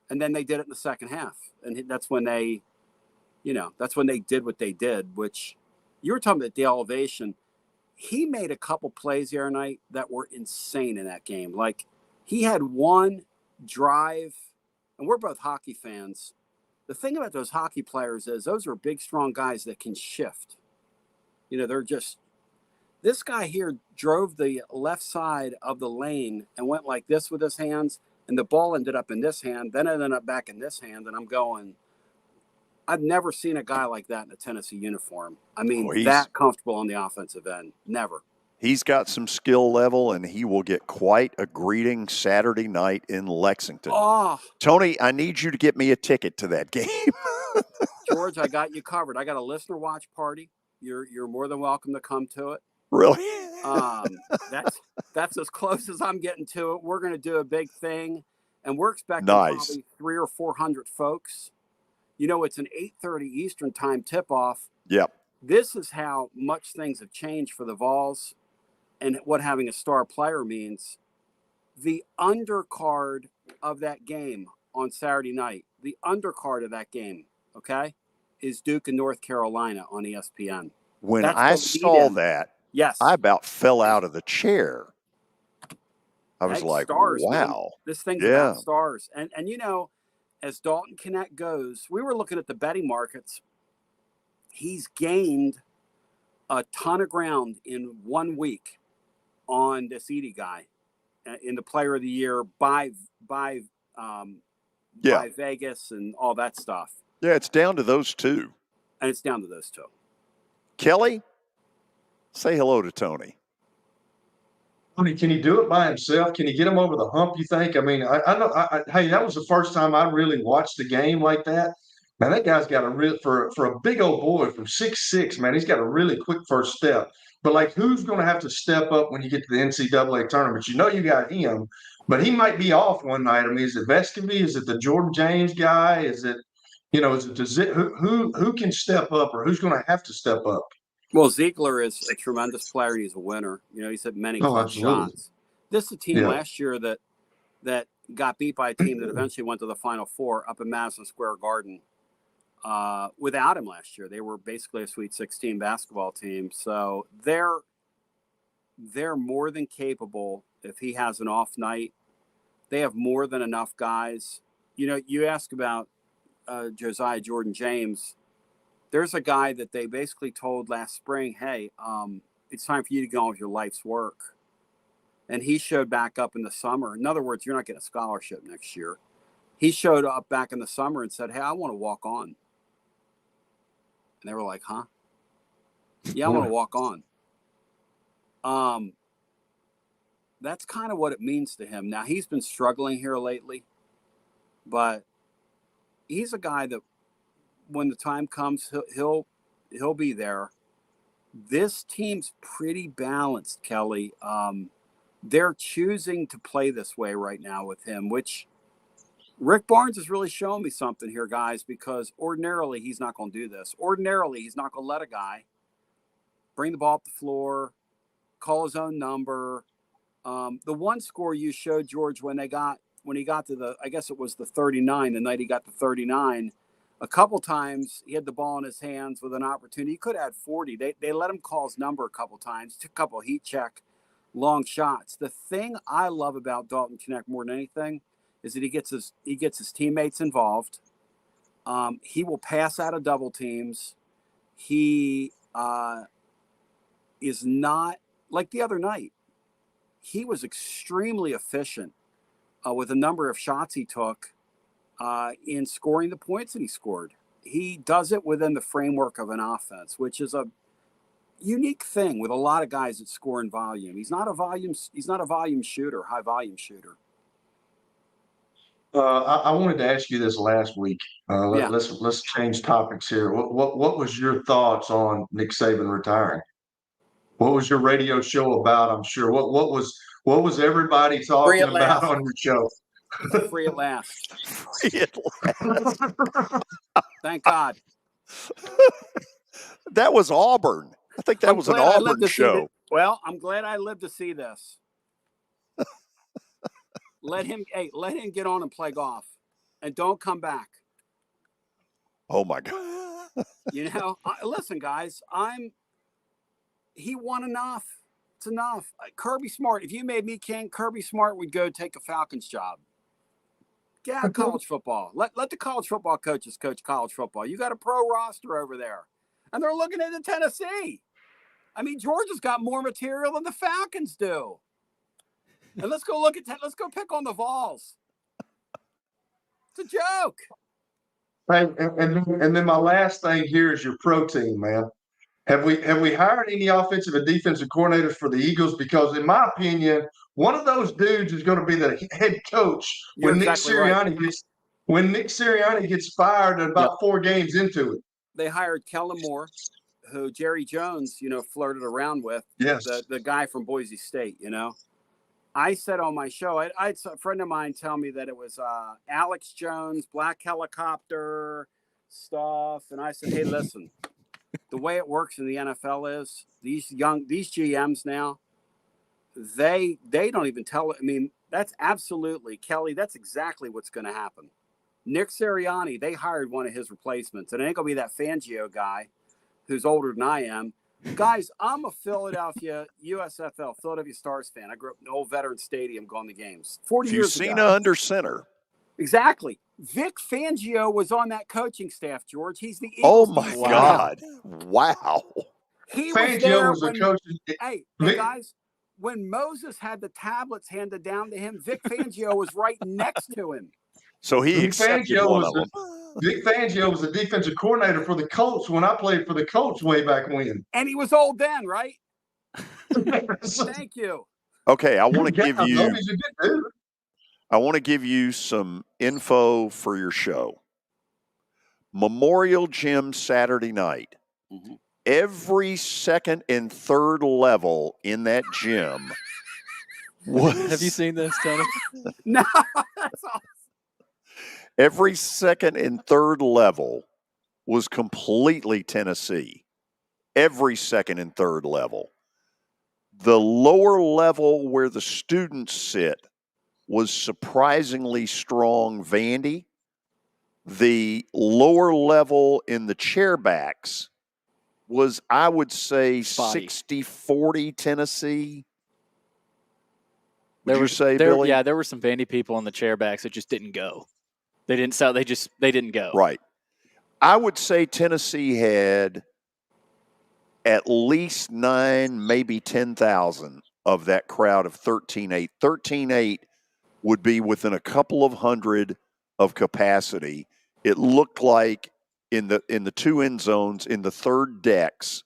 And then they did it in the second half. And that's when they did what they did, which you were talking about the elevation. He made a couple plays the other night that were insane in that game. Like, he had one drive, and we're both hockey fans. The thing about those hockey players is those are big, strong guys that can shift. They're just – this guy here drove the left side of the lane and went like this with his hands, and the ball ended up in this hand, then it ended up back in this hand, and I'm going, I've never seen a guy like that in a Tennessee uniform. I mean, that comfortable on the offensive end. Never. He's got some skill level, and he will get quite a greeting Saturday night in Lexington. Oh. Tony, I need you to get me a ticket to that game. George, I got you covered. I got a listener watch party. You're more than welcome to come to it. Really? That's as close as I'm getting to it. We're going to do a big thing, and we're expecting probably 300 or 400 folks. It's an 8:30 Eastern time tip-off. Yep. This is how much things have changed for the Vols and what having a star player means. The undercard of that game on Saturday night, okay, is Duke and North Carolina on ESPN. When I saw that, yes, I about fell out of the chair. I was like, stars, wow. Man. This thing's about stars. And as Dalton Connect goes, we were looking at the betting markets. He's gained a ton of ground in 1 week on this Edey guy in the Player of the Year by Vegas and all that stuff. Yeah, it's down to those two. And it's down to those two. Kelly, say hello to Tony. Tony, can he do it by himself? Can he get him over the hump, you think? I mean, I know. Hey, that was the first time I really watched the game like that. Man, that guy's got a real for a big old boy from 6'6", man, he's got a really quick first step. But like, who's going to have to step up when you get to the NCAA tournament? You know, you got him, but he might be off one night. I mean, is it Vescovy? Is it the Jordan James guy? Is it, who can step up, or who's going to have to step up? Well, Ziegler is a tremendous player. He's a winner. He's had many clutch shots. This is a team last year that got beat by a team that eventually went to the Final Four up in Madison Square Garden. Without him last year, they were basically a Sweet 16 basketball team. So they're more than capable. If he has an off night, they have more than enough guys. You ask about Josiah Jordan James. There's a guy that they basically told last spring, hey, it's time for you to go on with your life's work. And he showed back up in the summer. In other words, you're not getting a scholarship next year. He showed up back in the summer and said, hey, I want to walk on. And they were like, huh? Yeah, I want to walk on. That's kind of what it means to him. Now, he's been struggling here lately, but he's a guy that when the time comes, he'll be there. This team's pretty balanced, Kelly. They're choosing to play this way right now with him, which Rick Barnes is really showing me something here, guys, because ordinarily he's not going to do this. Ordinarily, he's not going to let a guy bring the ball up the floor, call his own number. The one score you showed, George, when he got to I guess it was the 39, the night he got the 39, a couple times he had the ball in his hands with an opportunity. He could have had 40. They let him call his number a couple times, took a couple heat check, long shots. The thing I love about Dalton Knecht more than anything is that he gets his teammates involved. He will pass out of double teams. He is not like the other night. He was extremely efficient with the number of shots he took in scoring the points that he scored. He does it within the framework of an offense, which is a unique thing with a lot of guys that score in volume. He's not a volume shooter, high volume shooter. I wanted to ask you this last week. Let's change topics here. What was your thoughts on Nick Saban retiring? What was your radio show about? I'm sure. What was everybody talking about on your show? Free at last. Free at last. Thank God. That was Auburn. I think that was an Auburn show. Well, I'm glad I lived to see this. Let him get on and play golf, and don't come back. Oh my God! Listen, guys. He won enough. It's enough. Kirby Smart. If you made me king, Kirby Smart would go take a Falcons job. Get out of college football. Let the college football coaches coach college football. You got a pro roster over there, and they're looking into Tennessee. I mean, Georgia's got more material than the Falcons do. And let's go pick on the Vols. It's a joke. Hey, and then my last thing here is your pro team, man. Have we hired any offensive and defensive coordinators for the Eagles? Because in my opinion, one of those dudes is going to be the head coach when Nick Sirianni gets fired at about 4 games into it. They hired Kellen Moore, who Jerry Jones, flirted around with. Yes. The guy from Boise State, I said on my show, I had a friend of mine tell me that it was Alex Jones, Black Helicopter stuff. And I said, hey, listen, the way it works in the NFL is these GMs now, they don't even tell it. I mean, that's absolutely, Kelly, that's exactly what's going to happen. Nick Sirianni, they hired one of his replacements. And it ain't going to be that Fangio guy who's older than I am. Guys, I'm a Philadelphia Stars fan. I grew up in the old Veterans Stadium going to games 40 years ago. Cena under center. Exactly. Vic Fangio was on that coaching staff, George. He's the Eagles. Oh, my God. Wow. He Fangio was a coach. Hey, guys, when Moses had the tablets handed down to him, Vic Fangio was right next to him. So he accepted one of them. Vic Fangio was the defensive coordinator for the Colts when I played for the Colts way back when. And he was old then, right? Thank you. Okay, I want to give you some info for your show. Memorial Gym Saturday night. Mm-hmm. Every second and third level in that gym was. Have you seen this, Tony? No, that's awesome. Every second and third level was completely Tennessee. Every second and third level. The lower level where the students sit was surprisingly strong Vandy. The lower level in the chairbacks was, I would say, Spotty. 60-40 Tennessee. Would There you was say, there, Billy? yeah, there were some Vandy people on the chairbacks that just didn't go. They didn't sell. They didn't go. Right. I would say Tennessee had at least 9, maybe 10,000 of that crowd of 13-8. 13-8 would be within a couple of hundred of capacity. It looked like in the two end zones, in the third decks,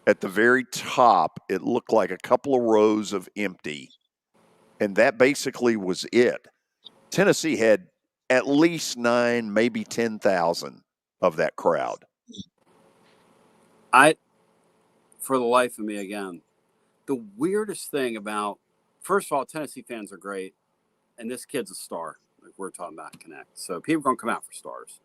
at the very top, it looked like a couple of rows of empty. And that basically was it. Tennessee had at least 9, maybe 10,000 of that crowd. For the life of me, again, the weirdest thing about, first of all, Tennessee fans are great, and this kid's a star. Like we're talking about Connect. So people are going to come out for stars.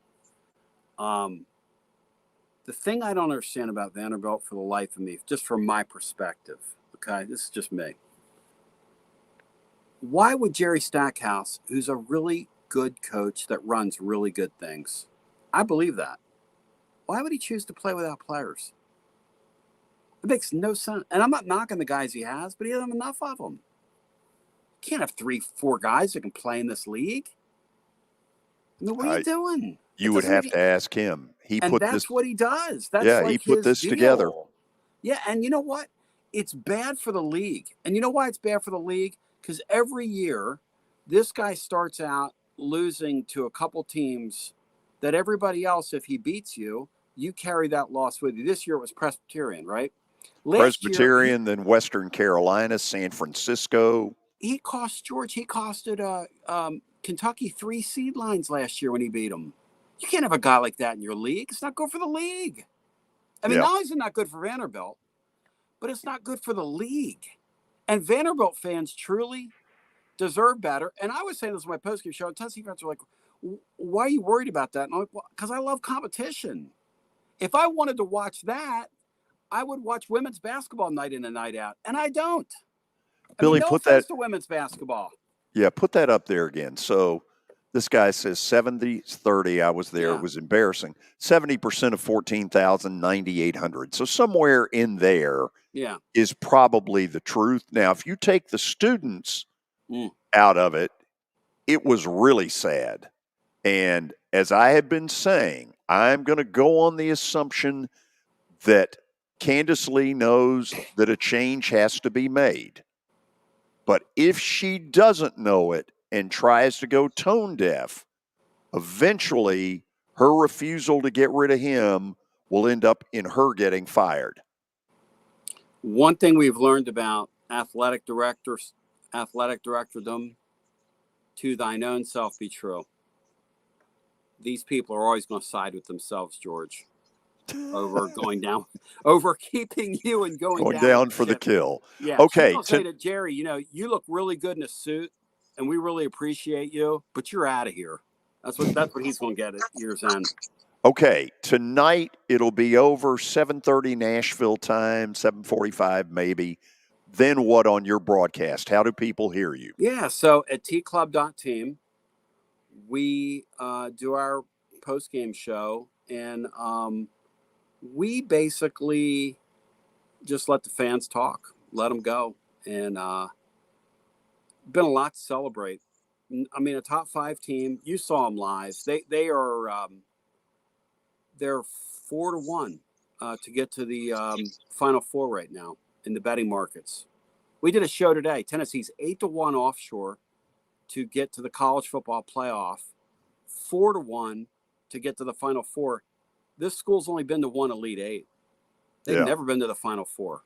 The thing I don't understand about Vanderbilt, for the life of me, just from my perspective, okay, this is just me. Why would Jerry Stackhouse, who's a really good coach that runs really good things, I believe that, why would he choose to play without players? It makes no sense. And I'm not knocking the guys he has, but he doesn't have enough of them. You can't have 3-4 guys that can play in this league. I mean, what are you doing? You would have to ask him. That's what he does. That's yeah, like he put this deal. together. Yeah, and you know what? It's bad for the league. And you know why it's bad for the league? Because every year, this guy starts out losing to a couple teams that everybody else, if he beats you, you carry that loss with you. This year it was Presbyterian, right? Presbyterian, then Western Carolina, San Francisco. He costed Kentucky 3 seed lines last year when he beat them. You can't have a guy like that in your league. It's not good for the league. I mean, not only is it not good for Vanderbilt, but it's not good for the league. And Vanderbilt fans truly deserve better. And I was saying this in my postgame show, and Tennessee fans were like, why are you worried about that? And I'm like, well, because I love competition. If I wanted to watch that, I would watch women's basketball night in and night out. And I don't. Billy, no offense to women's basketball. Yeah, put that up there again. So this guy says 70-30. I was there. Yeah. It was embarrassing. 70% of 14,000, 9,800. So somewhere in there is probably the truth. Now, if you take the students out of it, it was really sad. And as I have been saying, I'm going to go on the assumption that Candace Lee knows that a change has to be made. But if she doesn't know it and tries to go tone deaf, eventually her refusal to get rid of him will end up in her getting fired. One thing we've learned about athletic directordom, to thine own self be true. These people are always going to side with themselves, George, over keeping you and going down for the kill. Yeah. Okay. I'll say to Jerry, you look really good in a suit, and we really appreciate you, but you're out of here. That's what he's going to get at year's end. Okay. Tonight it'll be over 7:30 Nashville time, 7:45 maybe. Then what on your broadcast? How do people hear you? Yeah. So at tclub.team, we do our post-game show, and we basically just let the fans talk, let them go. And been a lot to celebrate. I mean, a top 5 team, you saw them live. They are they're 4-1 to get to the Final Four right now in the betting markets. We did a show today. Tennessee's 8-1 offshore to get to the college football playoff, 4-1 to get to the Final Four. This school's only been to one Elite 8. They've never been to the Final Four.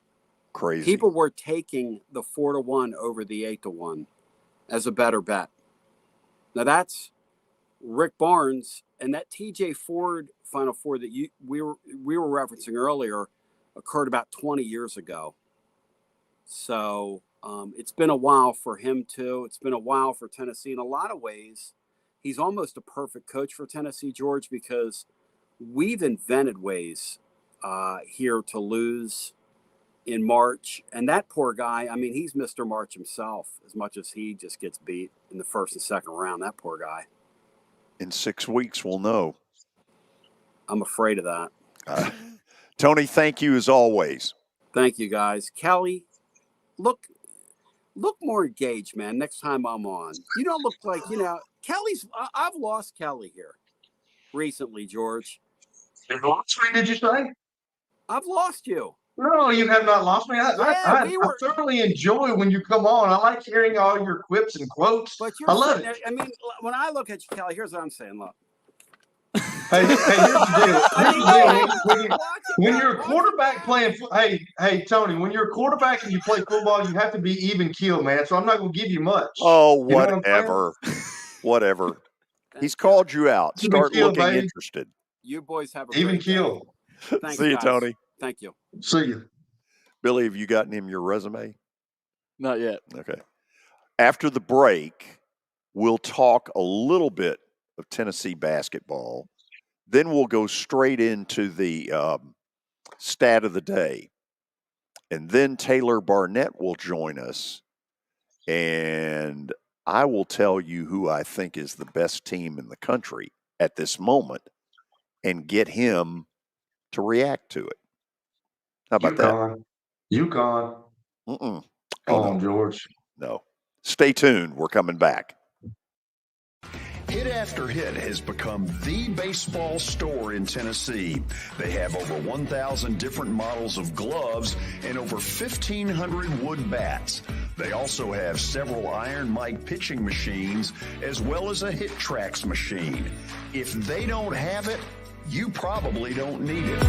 Crazy. People were taking the 4-1 over the 8-1 as a better bet. Now that's Rick Barnes And that TJ Ford Final Four that we were referencing earlier occurred about 20 years ago. So it's been a while for him too. It's been a while for Tennessee in a lot of ways. He's almost a perfect coach for Tennessee, George, because we've invented ways here to lose in March. And that poor guy, I mean, he's Mr. March himself, as much as he just gets beat in the first and second round. That poor guy. In 6 weeks, we'll know. I'm afraid of that. Tony, thank you as always. Thank you, guys. Kelly, look more engaged, man, next time I'm on. You don't look like, Kelly's, I've lost Kelly here recently, George. You've lost me, did you say? I've lost you. No, you have not lost me. I thoroughly enjoy when you come on. I like hearing all your quips and quotes. But I love it. I mean, when I look at you, Kelly, here's what I'm saying. Look. Hey, here's the deal. When you're a quarterback playing, hey, Tony, when you're a quarterback and you play football, you have to be even keel, man. So I'm not going to give you much. Oh, whatever. Whatever. He's called you out. Start looking interested. You boys have a even keel. Thanks, See you, guys. Tony. Thank you. See you. Billy, have you gotten him your resume? Not yet. Okay. After the break, we'll talk a little bit of Tennessee basketball. Then we'll go straight into the stat of the day. And then Taylor Barnette will join us. And I will tell you who I think is the best team in the country at this moment and get him to react to it. How about that? UConn. Mm-mm. Come on, George. No. Stay tuned. We're coming back. Hit After Hit has become the baseball store in Tennessee. They have over 1,000 different models of gloves and over 1,500 wood bats. They also have several Iron Mike pitching machines as well as a Hit Tracks machine. If they don't have it, you probably don't need it.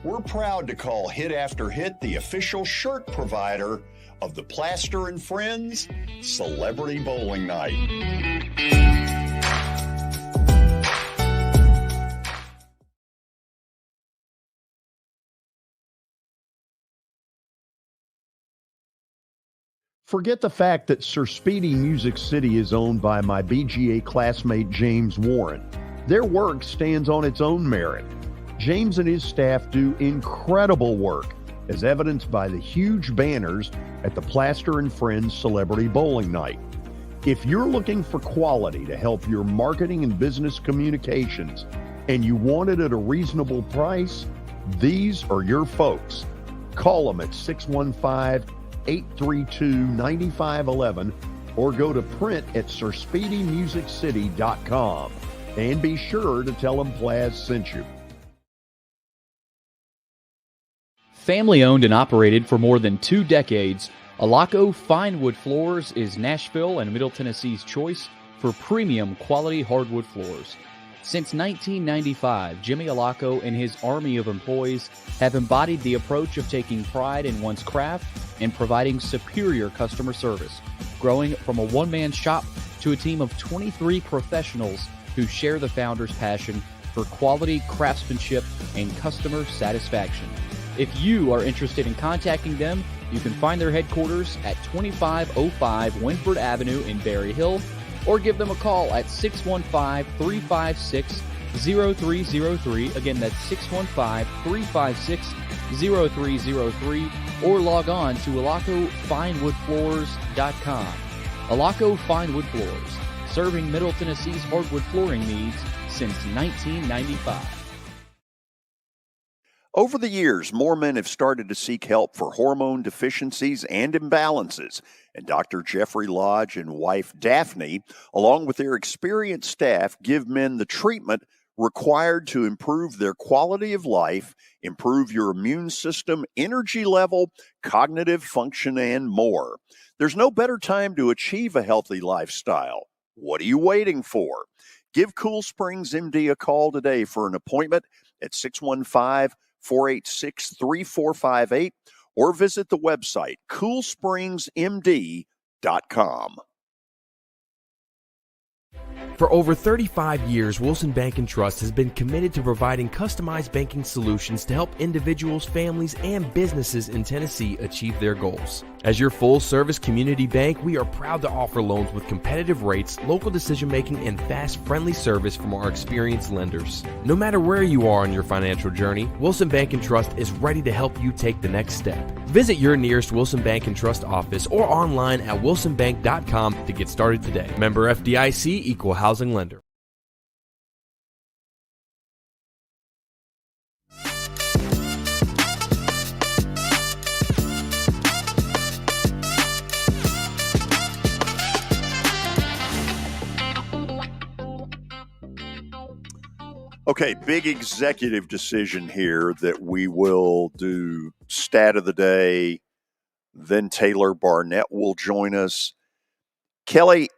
We're proud to call Hit After Hit the official shirt provider of the Plaster and Friends Celebrity Bowling Night. Forget the fact that Sir Speedy Music City is owned by my BGA classmate James Warren. Their work stands on its own merit. James and his staff do incredible work, as evidenced by the huge banners at the Plaster and Friends Celebrity Bowling Night. If you're looking for quality to help your marketing and business communications, and you want it at a reasonable price, these are your folks. Call them at 615-832-9511 or go to print at sirspeedymusiccity.com. And be sure to tell them Plaz sent you. Family owned and operated for more than 2 decades, Alaco Fine Wood Floors is Nashville and Middle Tennessee's choice for premium quality hardwood floors. Since 1995, Jimmy Alaco and his army of employees have embodied the approach of taking pride in one's craft and providing superior customer service, growing from a one-man shop to a team of 23 professionals who share the founder's passion for quality craftsmanship and customer satisfaction. If you are interested in contacting them, you can find their headquarters at 2505 Winford Avenue in Berry Hill, or give them a call at 615-356-0303. Again, that's 615-356-0303, or log on to alacofinewoodfloors.com. Alaco Fine Wood Floors, serving Middle Tennessee's hardwood flooring needs since 1995. Over the years, more men have started to seek help for hormone deficiencies and imbalances, and Dr. Jeffrey Lodge and wife Daphne, along with their experienced staff, give men the treatment required to improve their quality of life, improve your immune system, energy level, cognitive function, and more. There's no better time to achieve a healthy lifestyle. What are you waiting for? Give Cool Springs MD a call today for an appointment at 615-486-3458 or visit the website coolspringsmd.com. For over 35 years, Wilson Bank & Trust has been committed to providing customized banking solutions to help individuals, families, and businesses in Tennessee achieve their goals. As your full-service community bank, we are proud to offer loans with competitive rates, local decision-making, and fast, friendly service from our experienced lenders. No matter where you are on your financial journey, Wilson Bank & Trust is ready to help you take the next step. Visit your nearest Wilson Bank & Trust office or online at wilsonbank.com to get started today. Member FDIC, Equal Housing Lender. Okay, big executive decision here that we will do stat of the day. Then Taylor Barnette will join us. Kelly,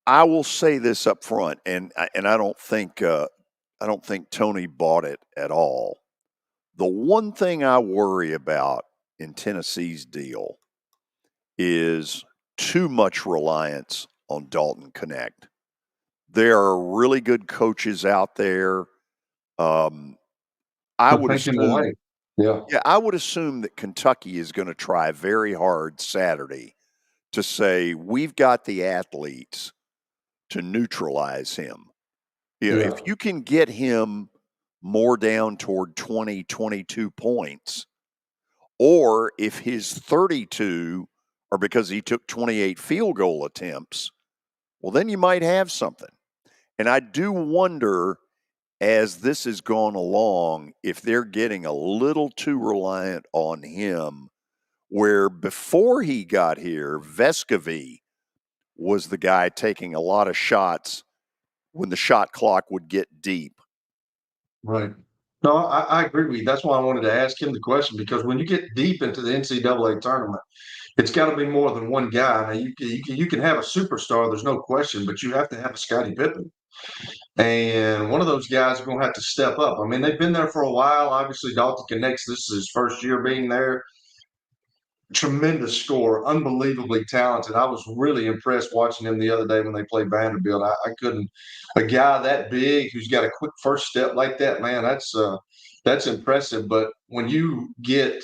I will say this up front, and I don't think Tony bought it at all. The one thing I worry about in Tennessee's deal is too much reliance on Dalton Connect. There are really good coaches out there. I would assume, I would assume that Kentucky is going to try very hard Saturday to say we've got the athletes to neutralize him. If you can get him more down toward 20, 22 points, or if his 32 are because he took 28 field goal attempts, well, then you might have something. And I do wonder, as this has gone along, if they're getting a little too reliant on him, where before he got here, Vescovy was the guy taking a lot of shots when the shot clock would get deep. Right. No, I agree with you. That's why I wanted to ask him the question, because when you get deep into the NCAA tournament, it's got to be more than one guy. Now, you can have a superstar, there's no question, but you have to have a Scottie Pippen. And one of those guys is going to have to step up. I mean, they've been there for a while. Obviously, Dalton Connects, this is his first year being there. Tremendous scorer, unbelievably talented. I was really impressed watching him the other day when they played Vanderbilt. I couldn't, a guy that big who's got a quick first step like that, man, that's impressive. But when you get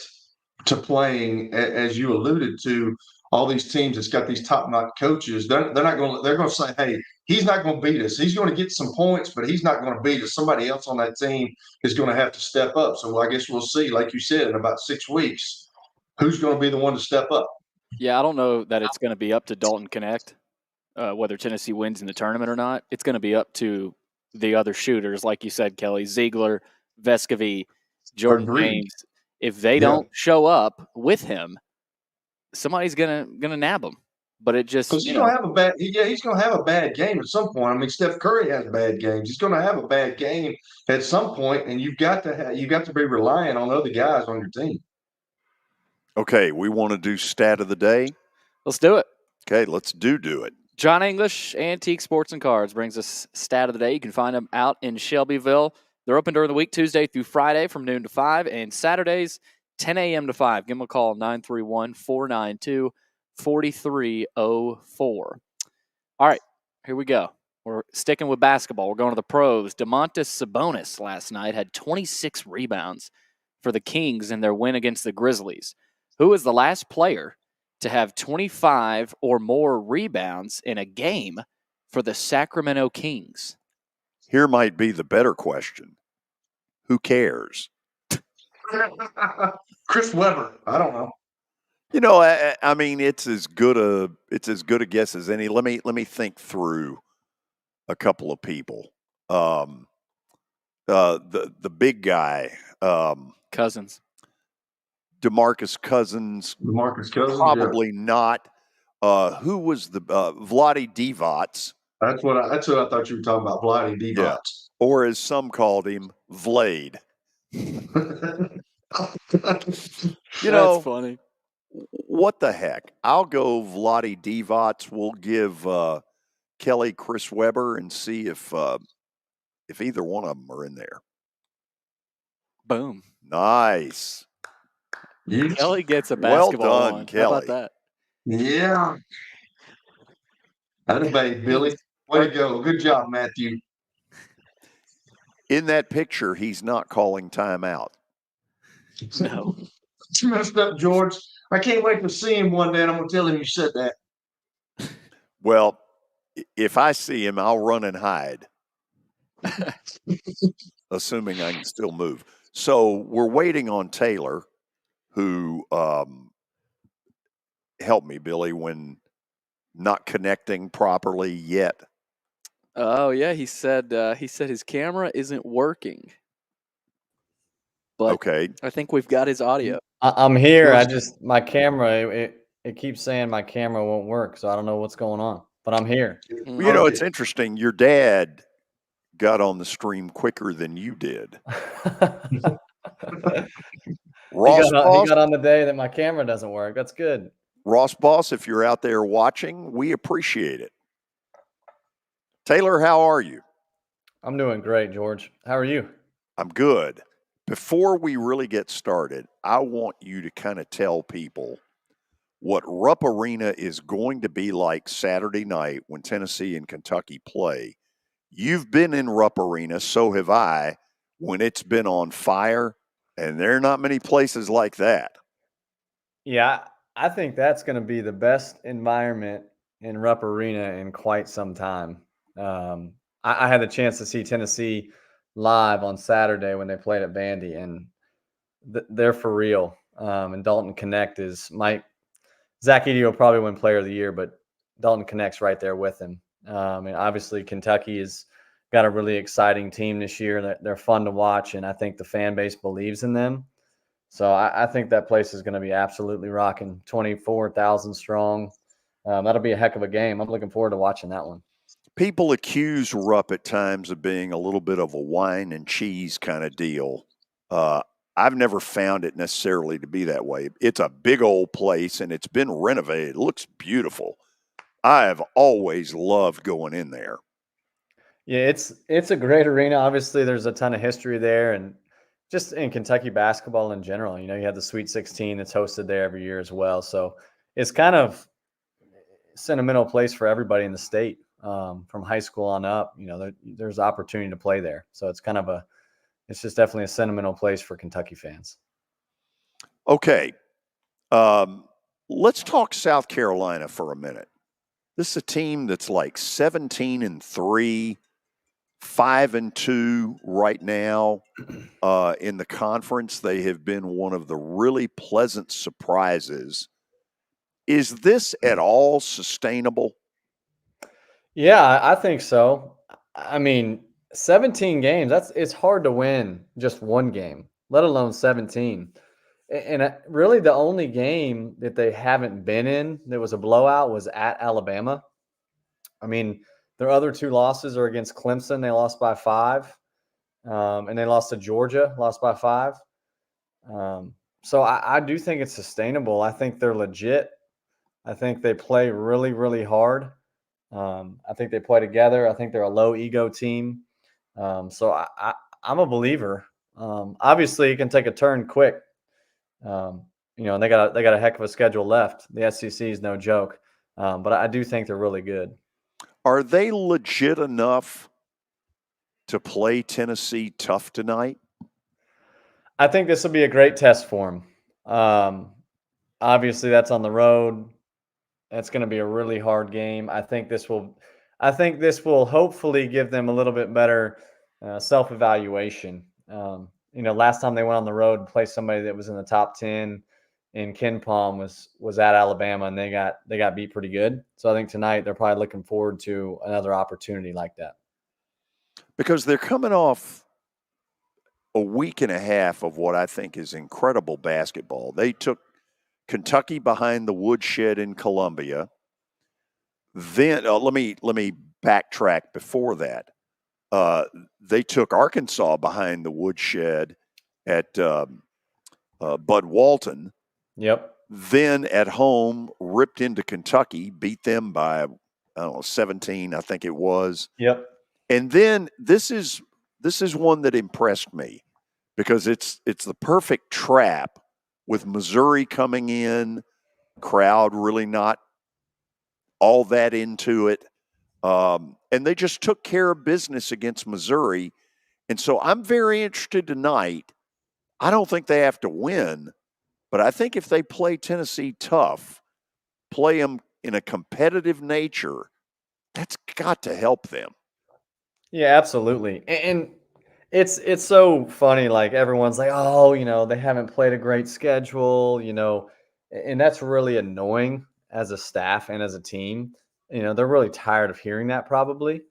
to playing, as you alluded to, all these teams that's got these top-notch coaches, they're going to say, hey, he's not going to beat us. He's going to get some points, but he's not going to beat us. Somebody else on that team is going to have to step up. So I guess we'll see, like you said, in about 6 weeks, who's going to be the one to step up. Yeah, I don't know that it's going to be up to Dalton Connect, whether Tennessee wins in the tournament or not. It's going to be up to the other shooters, like you said, Kelly, Ziegler, Vescovy, Jordan James. If they don't show up with him, somebody's gonna nab him. But it just because he's going to have a bad he's going to have a bad game at some point. I mean, Steph Curry has bad games. He's going to have a bad game at some point, and you've got to be relying on other guys on your team. Okay, we want to do stat of the day. Let's do it. Okay, let's do it. John English, Antique Sports and Cards, brings us stat of the day. You can find them out in Shelbyville. They're open during the week, Tuesday through Friday from noon to 5, and Saturdays, 10 a.m. to 5. Give them a call, 931-492-4304. All right, here we go. We're sticking with basketball. We're going to the pros. Domantas Sabonis last night had 26 rebounds for the Kings in their win against the Grizzlies. Who is the last player to have 25 or more rebounds in a game for the Sacramento Kings? Here might be the better question. Who cares? Chris Webber. I don't know. You know, I mean, it's as good a guess as any. Let me think through a couple of people. The big guy, Cousins. DeMarcus Cousins. Probably not. Who was the Vlade Divac? That's what I thought you were talking about, Vlade Divac. Yeah. Or as some called him, Vlade. That's funny. What the heck? I'll go Vlade Divac. We'll give Kelly Chris Webber and see if either one of them are in there. Boom. Nice. Kelly gets a basketball well done, one. Kelly. How about that? Yeah. That obeyed Billy. Way to go. Good job, Matthew. In that picture, he's not calling timeout. No. You messed up, George. I can't wait to see him one day, and I'm going to tell him you said that. Well, if I see him, I'll run and hide, assuming I can still move. So we're waiting on Taylor, who helped me, Billy, when not connecting properly yet. Oh yeah, he said his camera isn't working. But okay, I think we've got his audio. I'm here. My camera it keeps saying my camera won't work, so I don't know what's going on. But I'm here. Well, you know, it's interesting. Your dad got on the stream quicker than you did. Ross he got on the day that my camera doesn't work. That's good. Ross Boss, if you're out there watching, we appreciate it. Taylor, how are you? I'm doing great, George. How are you? I'm good. Before we really get started, I want you to kind of tell people what Rupp Arena is going to be like Saturday night when Tennessee and Kentucky play. You've been in Rupp Arena, so have I, when it's been on fire, and there are not many places like that. Yeah, I think that's going to be the best environment in Rupp Arena in quite some time. I had the chance to see Tennessee live on Saturday when they played at Vandy, and they're for real. And Dalton Connect is Zach Edey will probably win Player of the Year, but Dalton Connect's right there with him. And obviously Kentucky has got a really exciting team this year. They're fun to watch, and I think the fan base believes in them. So I think that place is going to be absolutely rocking, 24,000 strong. That'll be a heck of a game. I'm looking forward to watching that one. People accuse Rupp at times of being a little bit of a wine and cheese kind of deal. I've never found it necessarily to be that way. It's a big old place, and it's been renovated. It looks beautiful. I have always loved going in there. Yeah, it's a great arena. Obviously, there's a ton of history there, and just in Kentucky basketball in general. You know, you have the Sweet 16 that's hosted there every year as well. So it's kind of a sentimental place for everybody in the state, from high school on up. You know, there's opportunity to play there. So it's kind of it's just definitely a sentimental place for Kentucky fans. Okay. Let's talk South Carolina for a minute. This is a team that's like 17-3, 5-2 right now in the conference. They have been one of the really pleasant surprises. Is this at all sustainable? Yeah, I think so. I mean, 17 games, it's hard to win just one game, let alone 17. And really the only game that they haven't been in that was a blowout was at Alabama. I mean, their other two losses are against Clemson. They lost by 5. And they lost to Georgia, lost by 5. So I do think it's sustainable. I think they're legit. I think they play really, really hard. I think they play together. I think they're a low ego team. So I'm a believer. Obviously, it can take a turn quick. You know, and they got a heck of a schedule left. The SEC is no joke. But I do think they're really good. Are they legit enough to play Tennessee tough tonight? I think this will be a great test for them. Obviously, that's on the road. That's going to be a really hard game. I think this will hopefully give them a little bit better self-evaluation. You know, last time they went on the road and played somebody that was in the top 10 in Ken Palm was at Alabama, and they got beat pretty good. So I think tonight they're probably looking forward to another opportunity like that. Because they're coming off a week and a half of what I think is incredible basketball. They took Kentucky behind the woodshed in Columbia. Then let me backtrack before that. They took Arkansas behind the woodshed at Bud Walton. Yep. Then at home, ripped into Kentucky, beat them by 17, I think it was. Yep. And then this is one that impressed me because it's the perfect trap with Missouri coming in, crowd really not all that into it. and they just took care of business against Missouri. And so I'm very interested tonight. I don't think they have to win, but I think if they play Tennessee tough, play them in a competitive nature, that's got to help them. Yeah, absolutely. And it's so funny. Like everyone's like, oh, they haven't played a great schedule, and that's really annoying as a staff and as a team. They're really tired of hearing that probably.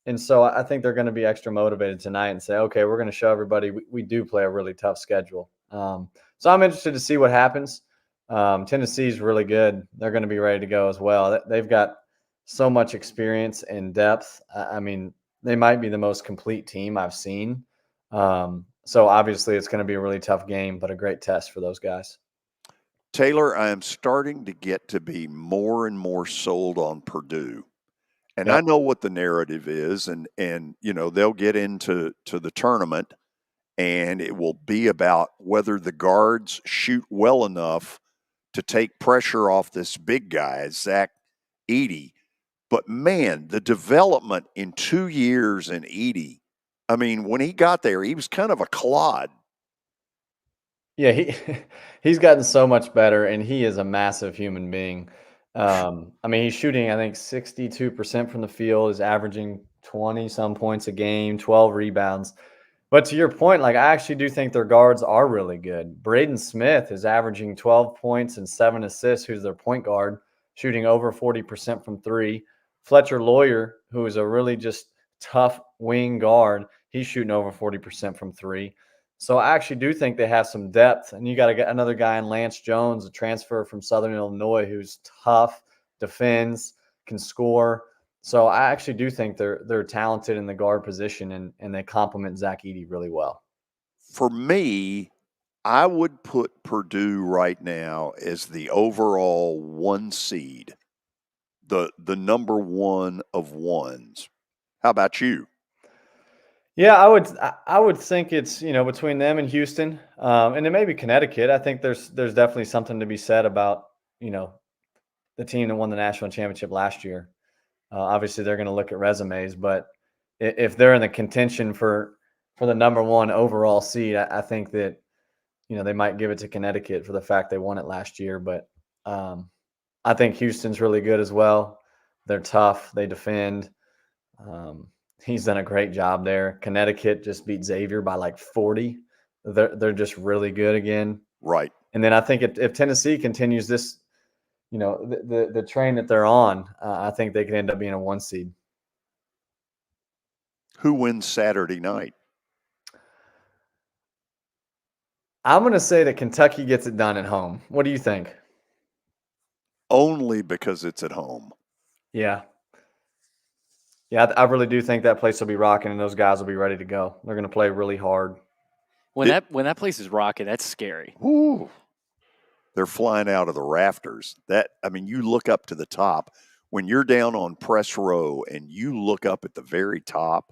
And so I think they're going to be extra motivated tonight and say, okay, we're going to show everybody we do play a really tough schedule. So I'm interested to see what happens. Tennessee's really good. They're going to be ready to go as well. They've got so much experience and depth. I mean, they might be the most complete team I've seen. So obviously it's going to be a really tough game, but a great test for those guys. Taylor, I am starting to get to be more and more sold on Purdue. And Yep. I know what the narrative is, and they'll get into the tournament, and it will be about whether the guards shoot well enough to take pressure off this big guy, Zach Edey. But man, the development in 2 years in Edey, I mean, when he got there, he was kind of a clod. Yeah, he's gotten so much better, and he is a massive human being. I mean, he's shooting, I think, 62% from the field, is averaging 20 some points a game, 12 rebounds. But to your point, like I actually do think their guards are really good. Braden Smith is averaging 12 points and 7 assists, who's their point guard, shooting over 40% from three. Fletcher Lawyer, who is a really just tough wing guard, he's shooting over 40% from three. So I actually do think they have some depth. And you got to get another guy in Lance Jones, a transfer from Southern Illinois, who's tough, defends, can score. So I actually do think they're talented in the guard position, and they complement Zach Edey really well. For me, I would put Purdue right now as the overall 1 seed, the number one of ones. How about you? Yeah, I would think it's between them and Houston, and then maybe Connecticut. I think there's definitely something to be said about the team that won the national championship last year. Obviously, they're going to look at resumes, but if they're in the contention for the number one overall seed, I think that they might give it to Connecticut for the fact they won it last year. But I think Houston's really good as well. They're tough. They defend. He's done a great job there. Connecticut just beat Xavier by like 40. They're just really good again. Right. And then I think if Tennessee continues this, the train that they're on, I think they could end up being a 1 seed. Who wins Saturday night? I'm going to say that Kentucky gets it done at home. What do you think? Only because it's at home. Yeah. Yeah, I really do think that place will be rocking, and those guys will be ready to go. They're going to play really hard. When that place is rocking, that's scary. Ooh. They're flying out of the rafters. You look up to the top. When you're down on press row and you look up at the very top.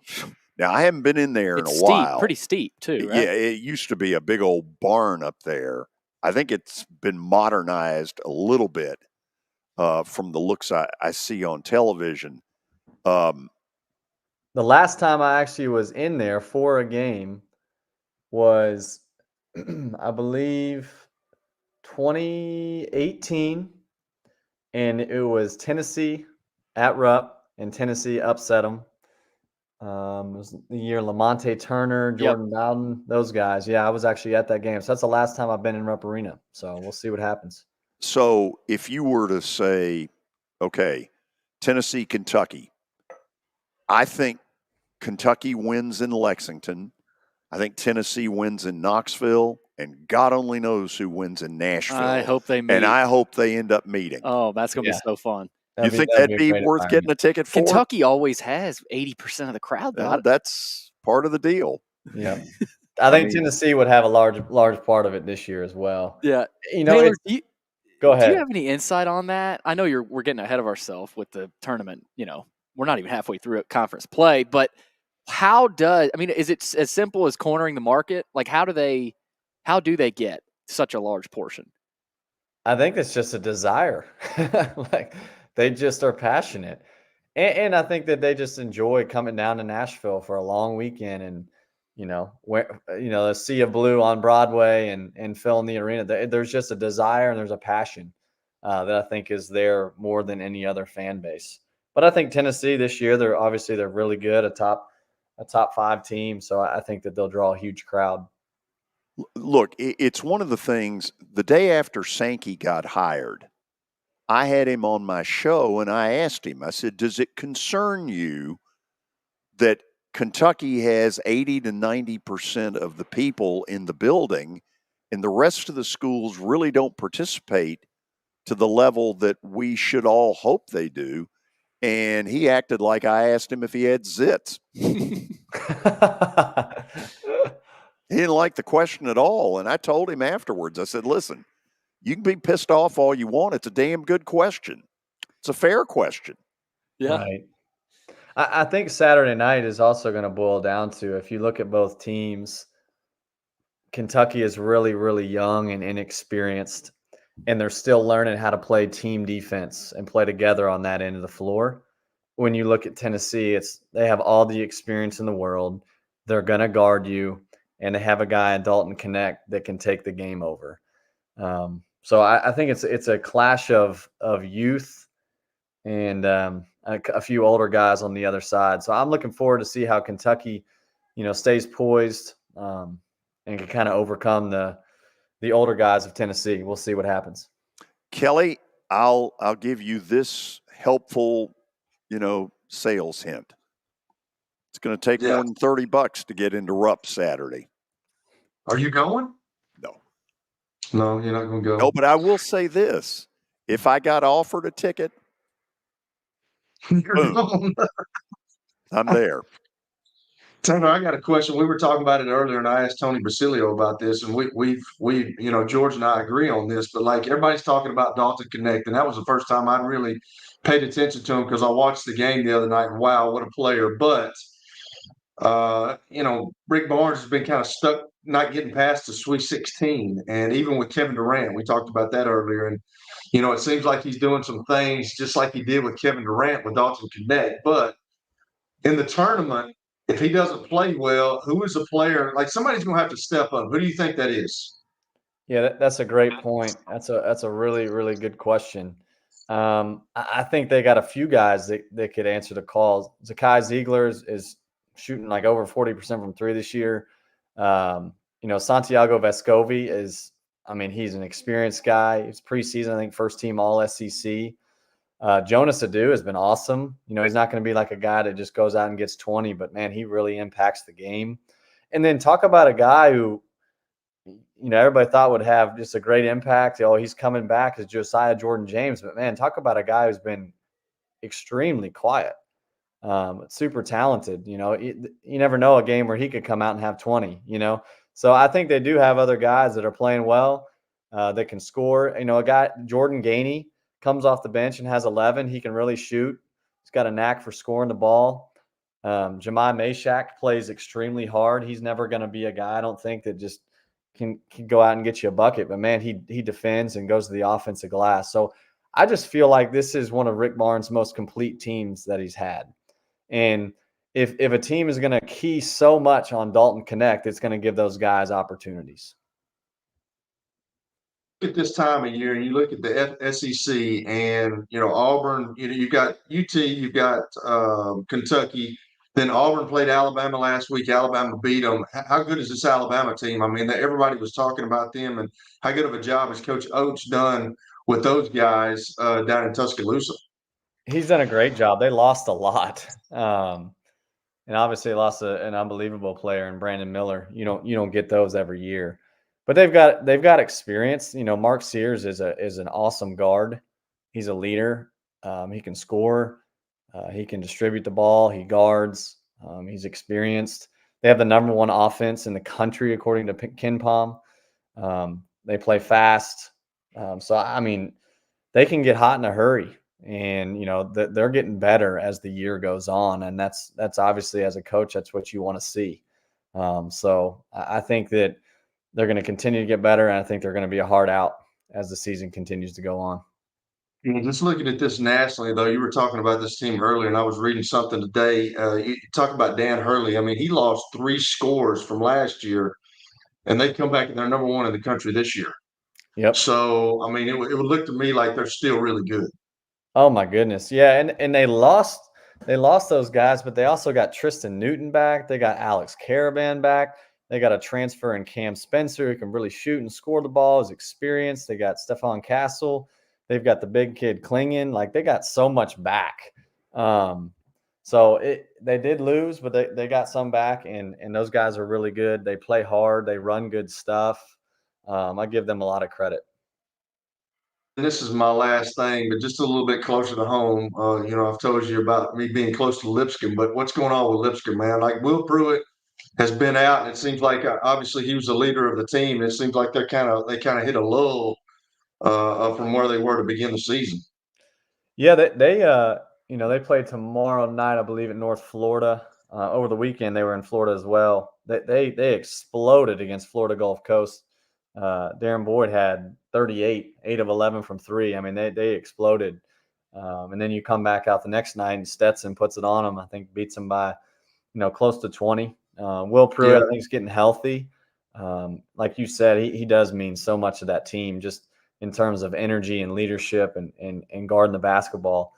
Now, I haven't been in there in a while. Pretty steep, too, right? Yeah, it used to be a big old barn up there. I think it's been modernized a little bit from the looks I see on television. The last time I actually was in there for a game was, I believe, 2018, and it was Tennessee at Rupp, and Tennessee upset them. It was the year Lamonte Turner, Jordan Bowden, those guys. Yeah, I was actually at that game. So that's the last time I've been in Rupp Arena. So we'll see what happens. So if you were to say, okay, Tennessee, Kentucky, I think Kentucky wins in Lexington. I think Tennessee wins in Knoxville, and God only knows who wins in Nashville. I hope they meet. And I hope they end up meeting. Oh, that's going to be so fun. You think that'd be worth getting a ticket for? Kentucky always has 80% of the crowd, though. That's part of the deal. Yeah. I think Tennessee would have a large part of it this year as well. Yeah. Taylor, go ahead. Do you have any insight on that? I know we're getting ahead of ourselves with the tournament. We're not even halfway through at conference play, but is it as simple as cornering the market? Like, how do they get such a large portion? I think it's just a desire. Like, they just are passionate. And I think that they just enjoy coming down to Nashville for a long weekend and, the sea of blue on Broadway and filling the arena. There's just a desire and there's a passion that I think is there more than any other fan base. But I think Tennessee this year, they're really good, a top 5 team. So I think that they'll draw a huge crowd. Look, it's one of the things. The day after Sankey got hired, I had him on my show and I asked him, I said, does it concern you that Kentucky has 80 to 90% of the people in the building and the rest of the schools really don't participate to the level that we should all hope they do? And he acted like I asked him if he had zits. He didn't like the question at all. And I told him afterwards, I said, listen, you can be pissed off all you want. It's a damn good question. It's a fair question. Yeah. Right. I think Saturday night is also going to boil down to, if you look at both teams, Kentucky is really, really young and inexperienced, and they're still learning how to play team defense and play together on that end of the floor. When you look at Tennessee, they have all the experience in the world. They're going to guard you, and they have a guy in Dalton Connect that can take the game over. So I think it's a clash of youth and a few older guys on the other side. So I'm looking forward to see how Kentucky, stays poised and can kind of overcome the older guys of Tennessee. We'll see what happens. Kelly, I'll give you this helpful, sales hint. It's going to take more than $30 to get into Rupp Saturday. Are you going? No. No, you're not going to go. No, but I will say this. If I got offered a ticket, boom, I'm there. Tanner, I got a question. We were talking about it earlier, and I asked Tony Basilio about this, and we George and I agree on this. But like everybody's talking about Dalton Connect, and that was the first time I really paid attention to him because I watched the game the other night. And wow, what a player! But Rick Barnes has been kind of stuck, not getting past the Sweet 16, and even with Kevin Durant, we talked about that earlier, and it seems like he's doing some things just like he did with Kevin Durant with Dalton Connect, but in the tournament, if he doesn't play well, who is a player? Like somebody's going to have to step up. Who do you think that is? Yeah, that's a great point. That's a really, really good question. I think they got a few guys that could answer the call. Zakai Ziegler is shooting like over 40% from three this year. Santiago Vescovi he's an experienced guy. He's preseason, I think, first team All SEC. Jonas Adu has been awesome. He's not going to be like a guy that just goes out and gets 20, but man, he really impacts the game. And then talk about a guy who, everybody thought would have just a great impact. He's coming back as Josiah Jordan-James, but man, talk about a guy who's been extremely quiet, super talented. You never know a game where he could come out and have 20, So I think they do have other guys that are playing well, that can score. A guy, Jordan Gainey, comes off the bench and has 11. He can really shoot. He's got a knack for scoring the ball. Jemai Mashak plays extremely hard. He's never going to be a guy, I don't think, that just can go out and get you a bucket. But, man, he defends and goes to the offensive glass. So I just feel like this is one of Rick Barnes' most complete teams that he's had. And if a team is going to key so much on Dalton Connect, it's going to give those guys opportunities. At this time of year, and you look at the SEC, and Auburn. You've got UT, you've got Kentucky. Then Auburn played Alabama last week. Alabama beat them. How good is this Alabama team? I mean, everybody was talking about them, and how good of a job has Coach Oates done with those guys down in Tuscaloosa? He's done a great job. They lost a lot, and obviously lost an unbelievable player in Brandon Miller. You don't get those every year. But they've got experience. Mark Sears is an awesome guard. He's a leader. He can score. He can distribute the ball. He guards. He's experienced. They have the number one offense in the country, according to KenPom. They play fast. They can get hot in a hurry. And, they're getting better as the year goes on. And that's obviously, as a coach, that's what you want to see. So I think that they're going to continue to get better, and I think they're going to be a hard out as the season continues to go on. Just looking at this nationally, though, you were talking about this team earlier, and I was reading something today. You talk about Dan Hurley. I mean, he lost 3 scores from last year, and they come back and they're number 1 in the country this year. Yep. So, I mean, it would look to me like they're still really good. Oh my goodness. Yeah, and they lost those guys, but they also got Tristan Newton back. They got Alex Caravan back. They got a transfer in Cam Spencer who can really shoot and score the ball, is experienced. They got Stefan Castle. They've got the big kid Klingen. Like, they got so much back. So they did lose, but they got some back, and those guys are really good. They play hard. They run good stuff. I give them a lot of credit. And this is my last thing, but just a little bit closer to home. I've told you about me being close to Lipscomb, but what's going on with Lipscomb, man? Like, Will Pruitt has been out, and it seems like obviously he was the leader of the team. It seems like they kind of hit a lull from where they were to begin the season. Yeah, they play tomorrow night, I believe, in North Florida. Over the weekend, they were in Florida as well. They exploded against Florida Gulf Coast. Darren Boyd had 38, 8 of 11 from 3. I mean, they exploded. And then you come back out the next night, and Stetson puts it on them. I think beats them by, close to 20. Will Pruitt, I think, is getting healthy. Like you said, he does mean so much to that team, just in terms of energy and leadership and guarding the basketball.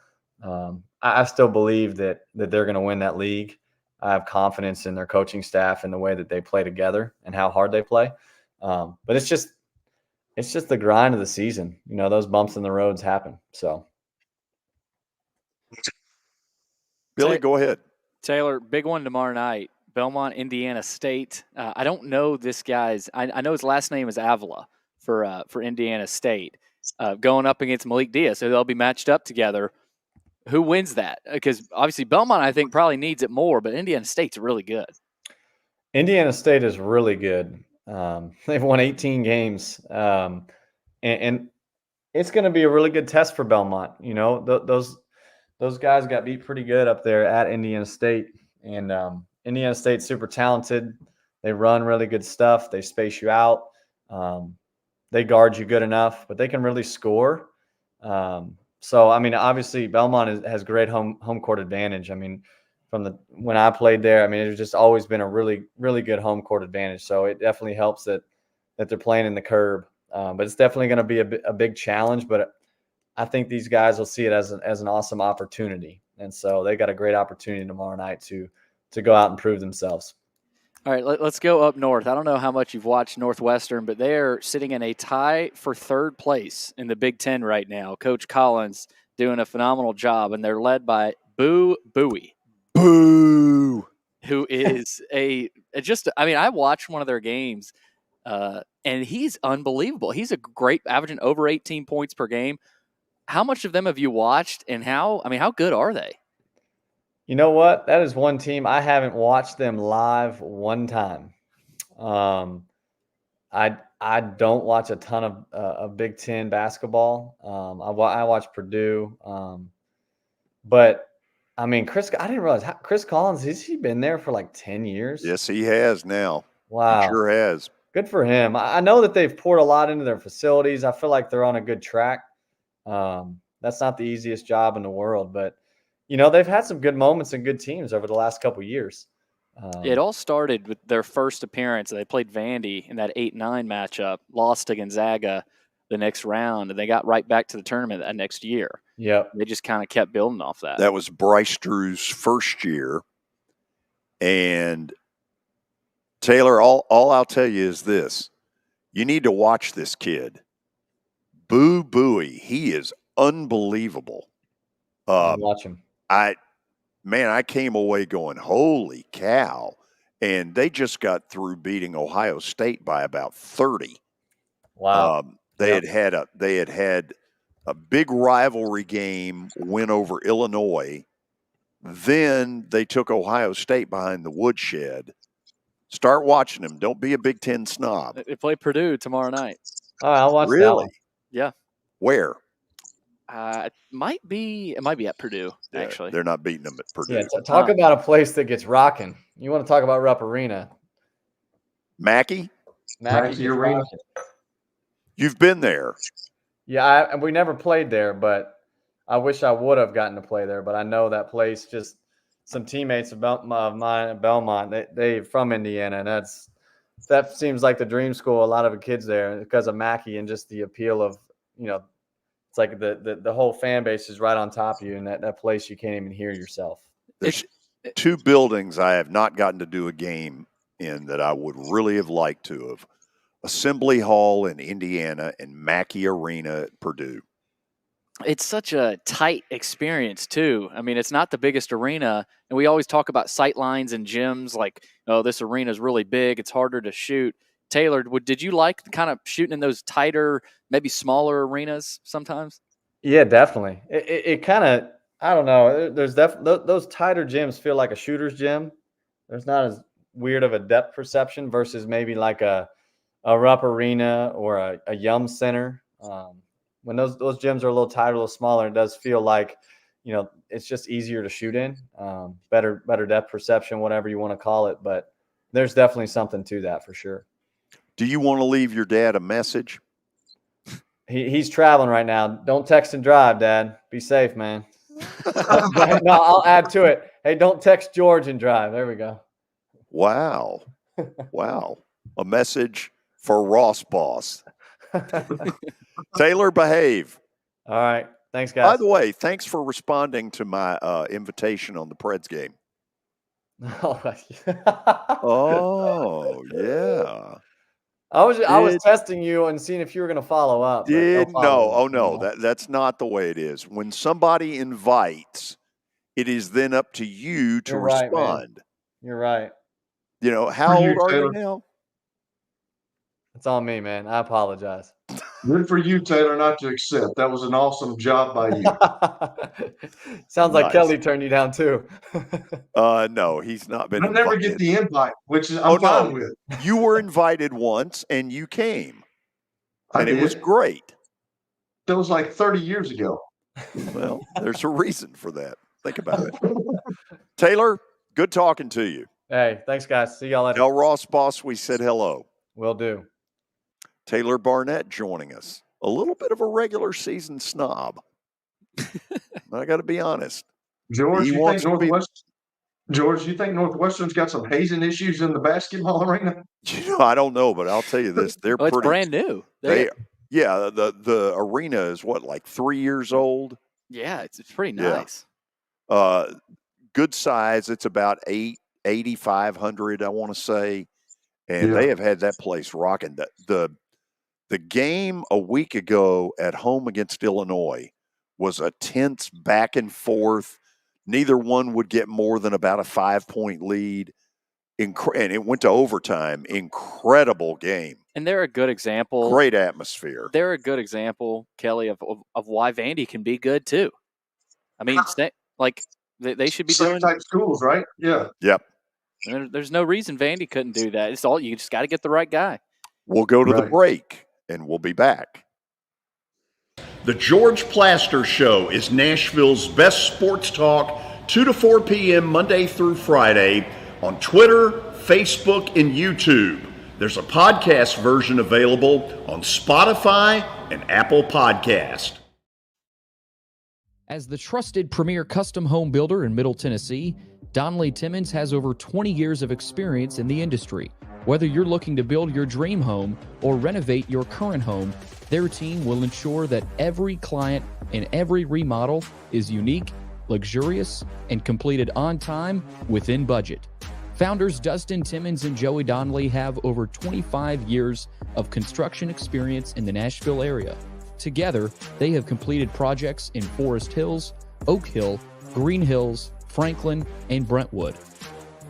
I still believe that they're going to win that league. I have confidence in their coaching staff and the way that they play together and how hard they play. But it's just the grind of the season. Those bumps in the roads happen. So, Billy, go ahead. Taylor, big one tomorrow night. Belmont, Indiana State. I don't know this guy's. I know his last name is Avila for Indiana State. Going up against Malik Diaz, so they'll be matched up together. Who wins that? Because obviously Belmont, I think, probably needs it more, but Indiana State's really good. Indiana State is really good. They've won 18 games, and it's going to be a really good test for Belmont. Those guys got beat pretty good up there at Indiana State, and Indiana State's super talented. They run really good stuff. They space you out. They guard you good enough, but they can really score. So, I mean, obviously Belmont has great home court advantage. I mean, when I played there, I mean, it's just always been a really, really good home court advantage. So it definitely helps that they're playing in the curb. But it's definitely going to be a big challenge. But I think these guys will see it as an awesome opportunity. And so they got a great opportunity tomorrow night to go out and prove themselves. All right, let's go up north. I don't know how much you've watched Northwestern, but they are sitting in a tie for third place in the Big Ten right now. Coach Collins doing a phenomenal job, and they're led by Boo Buie. Boo! Who is I watched one of their games, and he's unbelievable. He's a great, averaging over 18 points per game. How much of them have you watched, and how good are they? You know what? That is one team I haven't watched them live one time. I don't watch a ton of Big Ten basketball. I watch Purdue, but I mean, I didn't realize Chris Collins, has he been there for like 10 years? Yes, he has now. Wow. He sure has. Good for him. I know that they've poured a lot into their facilities. I feel like they're on a good track. That's not the easiest job in the world, but they've had some good moments and good teams over the last couple of years. It all started with their first appearance. They played Vandy in that 8-9 matchup, lost to Gonzaga the next round, and they got right back to the tournament that next year. Yep. They just kind of kept building off that. That was Bryce Drew's first year. And Taylor, all I'll tell you is this. You need to watch this kid. Boo Buie. He is unbelievable. Watch him. I came away going, holy cow. And they just got through beating Ohio State by about 30. Wow. They had a big rivalry game win over Illinois. Then they took Ohio State behind the woodshed. Start watching them. Don't be a Big Ten snob. They play Purdue tomorrow night. All right, I'll watch that one. Yeah. Where? It might be at Purdue, actually. They're not beating them at Purdue. Yeah, talk about a place that gets rocking. You want to talk about Rupp Arena. Mackey Arena. You've been there. Yeah, we never played there, but I wish I would have gotten to play there. But I know that place. Just some teammates of mine at Belmont, they from Indiana, and that seems like the dream school. A lot of the kids there because of Mackey and just the appeal of, it's like the whole fan base is right on top of you, and that place you can't even hear yourself. There's two buildings I have not gotten to do a game in that I would really have liked to have. Assembly Hall in Indiana and Mackey Arena at Purdue. It's such a tight experience, too. I mean, it's not the biggest arena, and we always talk about sight lines and gyms like, oh, this arena is really big. It's harder to shoot. Taylor, did you like kind of shooting in those tighter, maybe smaller arenas sometimes? Yeah, definitely. It kind of, I don't know. There's those tighter gyms feel like a shooter's gym. There's not as weird of a depth perception versus maybe like a Rupp Arena or a Yum Center. When those gyms are a little tighter, a little smaller, it does feel like, it's just easier to shoot in. Better depth perception, whatever you want to call it. But there's definitely something to that for sure. Do you want to leave your dad a message? He's traveling right now. Don't text and drive, Dad. Be safe, man. No, I'll add to it. Hey, don't text George and drive. There we go. Wow. Wow. A message for Ross Boss. Taylor, behave. All right. Thanks, guys. By the way, thanks for responding to my invitation on the Preds game. Oh, yeah. I was testing you and seeing if you were going to follow up. That's not the way it is. When somebody invites, it is then up to you to respond. You're right. How old are you now? It's on me, man. I apologize. Good for you, Taylor, not to accept. That was an awesome job by you. Sounds like Kelly turned you down too. No, he's not been invited. I never get the invite, which I'm fine with. You were invited once and you came. It was great. That was like 30 years ago. Well, there's a reason for that. Think about it. Taylor, good talking to you. Hey, thanks, guys. See y'all later. Tell Ross Boss we said hello. Will do. Taylor Barnette joining us. A little bit of a regular season snob. I got to be honest. George, you think Northwestern's got some hazing issues in the basketball arena? I don't know, but I'll tell you this: they're it's brand new. The arena is like 3 years old. Yeah, it's pretty nice. Yeah. Good size. It's about 8,500, I want to say, and they have had that place rocking. The game a week ago at home against Illinois was a tense back and forth. Neither one would get more than about a 5-point lead. And it went to overtime. Incredible game. And they're a good example. Great atmosphere. They're a good example, Kelly, of why Vandy can be good too. I mean, they should be doing type schools, right? Yeah. Yep. And there's no reason Vandy couldn't do that. It's all you just got to get the right guy. We'll go to the break, and we'll be back. The George Plaster Show is Nashville's best sports talk, 2 to 4 p.m. Monday through Friday on Twitter, Facebook, and YouTube. There's a podcast version available on Spotify and Apple Podcast. As the trusted premier custom home builder in Middle Tennessee, Donnelly Timmons has over 20 years of experience in the industry. Whether you're looking to build your dream home or renovate your current home, their team will ensure that every client and every remodel is unique, luxurious, and completed on time within budget. Founders Dustin Timmons and Joey Donnelly have over 25 years of construction experience in the Nashville area. Together, they have completed projects in Forest Hills, Oak Hill, Green Hills, Franklin, and Brentwood.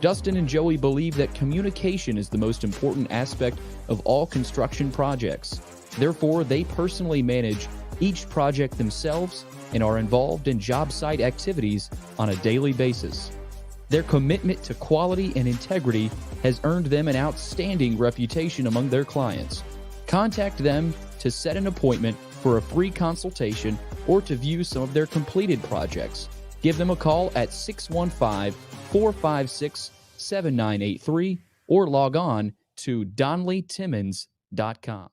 Dustin and Joey believe that communication is the most important aspect of all construction projects. Therefore, they personally manage each project themselves and are involved in job site activities on a daily basis. Their commitment to quality and integrity has earned them an outstanding reputation among their clients. Contact them to set an appointment for a free consultation or to view some of their completed projects. Give them a call at 615-456-7983 or log on to DonnellyTimmons.com.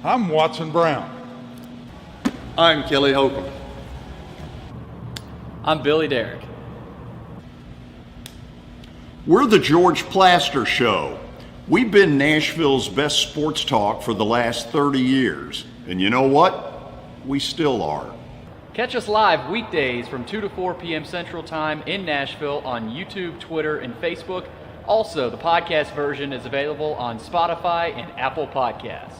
I'm Watson Brown. I'm Kelly Holcomb. I'm Billy Derrick. We're the George Plaster Show. We've been Nashville's best sports talk for the last 30 years. And you know what? We still are. Catch us live weekdays from 2 to 4 p.m. Central Time in Nashville on YouTube, Twitter, and Facebook. Also, the podcast version is available on Spotify and Apple Podcasts.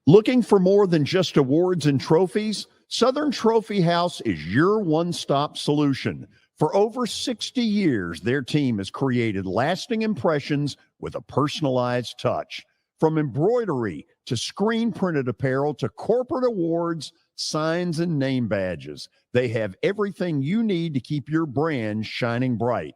Looking for more than just awards and trophies? Southern Trophy House is your one-stop solution. For over 60 years, their team has created lasting impressions with a personalized touch. From embroidery to screen-printed apparel to corporate awards, signs, and name badges, they have everything you need to keep your brand shining bright.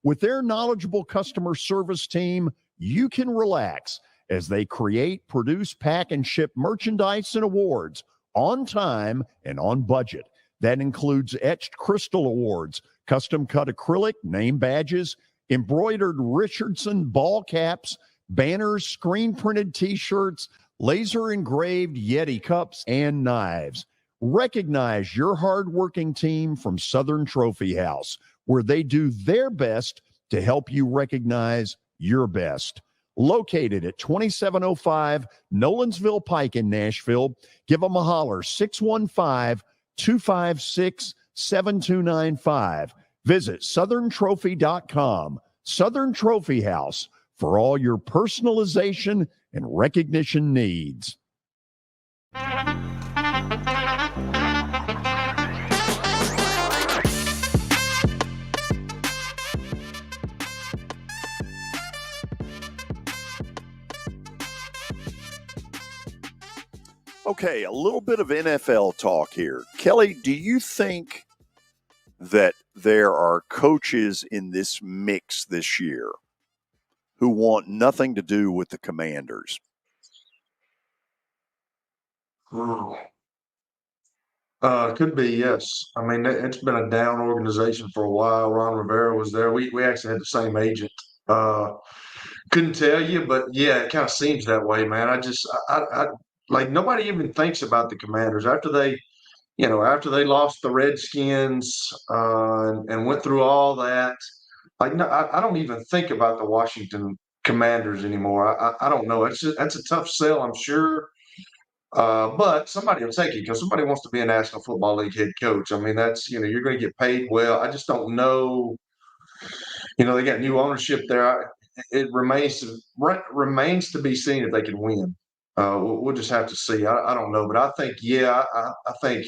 With their knowledgeable customer service team, you can relax as they create, produce, pack, and ship merchandise and awards on time and on budget. That includes etched crystal awards, custom-cut acrylic, name badges, embroidered Richardson ball caps, banners, screen-printed T-shirts, laser-engraved Yeti cups, and knives. Recognize your hard-working team from Southern Trophy House, where they do their best to help you recognize your best. Located at 2705 Nolensville Pike in Nashville, give them a holler, 615-256-7295. Visit southerntrophy.com. Southern Trophy House, for all your personalization and recognition needs. Okay, a little bit of NFL talk here. Kelly, do you think that there are coaches in this mix this year who want nothing to do with the Commanders? Could be, yes. I mean, it's been a down organization for a while. Ron Rivera was there. We actually had the same agent. Couldn't tell you, but yeah, it kind of seems that way, man. I like nobody even thinks about the Commanders after they lost the Redskins and went through all that. Like, no, I don't even think about the Washington Commanders anymore. I don't know. That's a tough sell, I'm sure. But somebody will take it because somebody wants to be a National Football League head coach. I mean, you're going to get paid well. I just don't know. They got new ownership there. It remains to be seen if they can win. We'll just have to see. I don't know, but I think, I think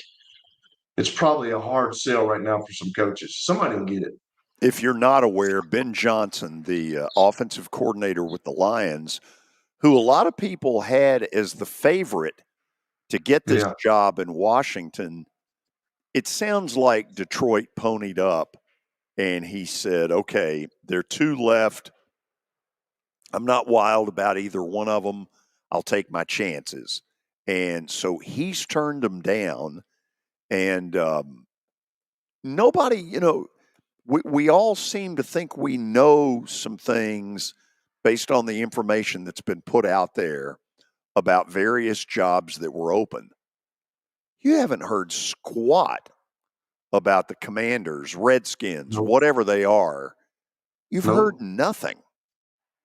it's probably a hard sell right now for some coaches. Somebody will get it. If you're not aware, Ben Johnson, the offensive coordinator with the Lions, who a lot of people had as the favorite to get this job in Washington, it sounds like Detroit ponied up and he said, okay, there are two left. I'm not wild about either one of them. I'll take my chances. And so he's turned them down. And nobody, we all seem to think we know some things based on the information that's been put out there about various jobs that were open. You haven't heard squat about the Commanders, Redskins, whatever they are. You've heard nothing.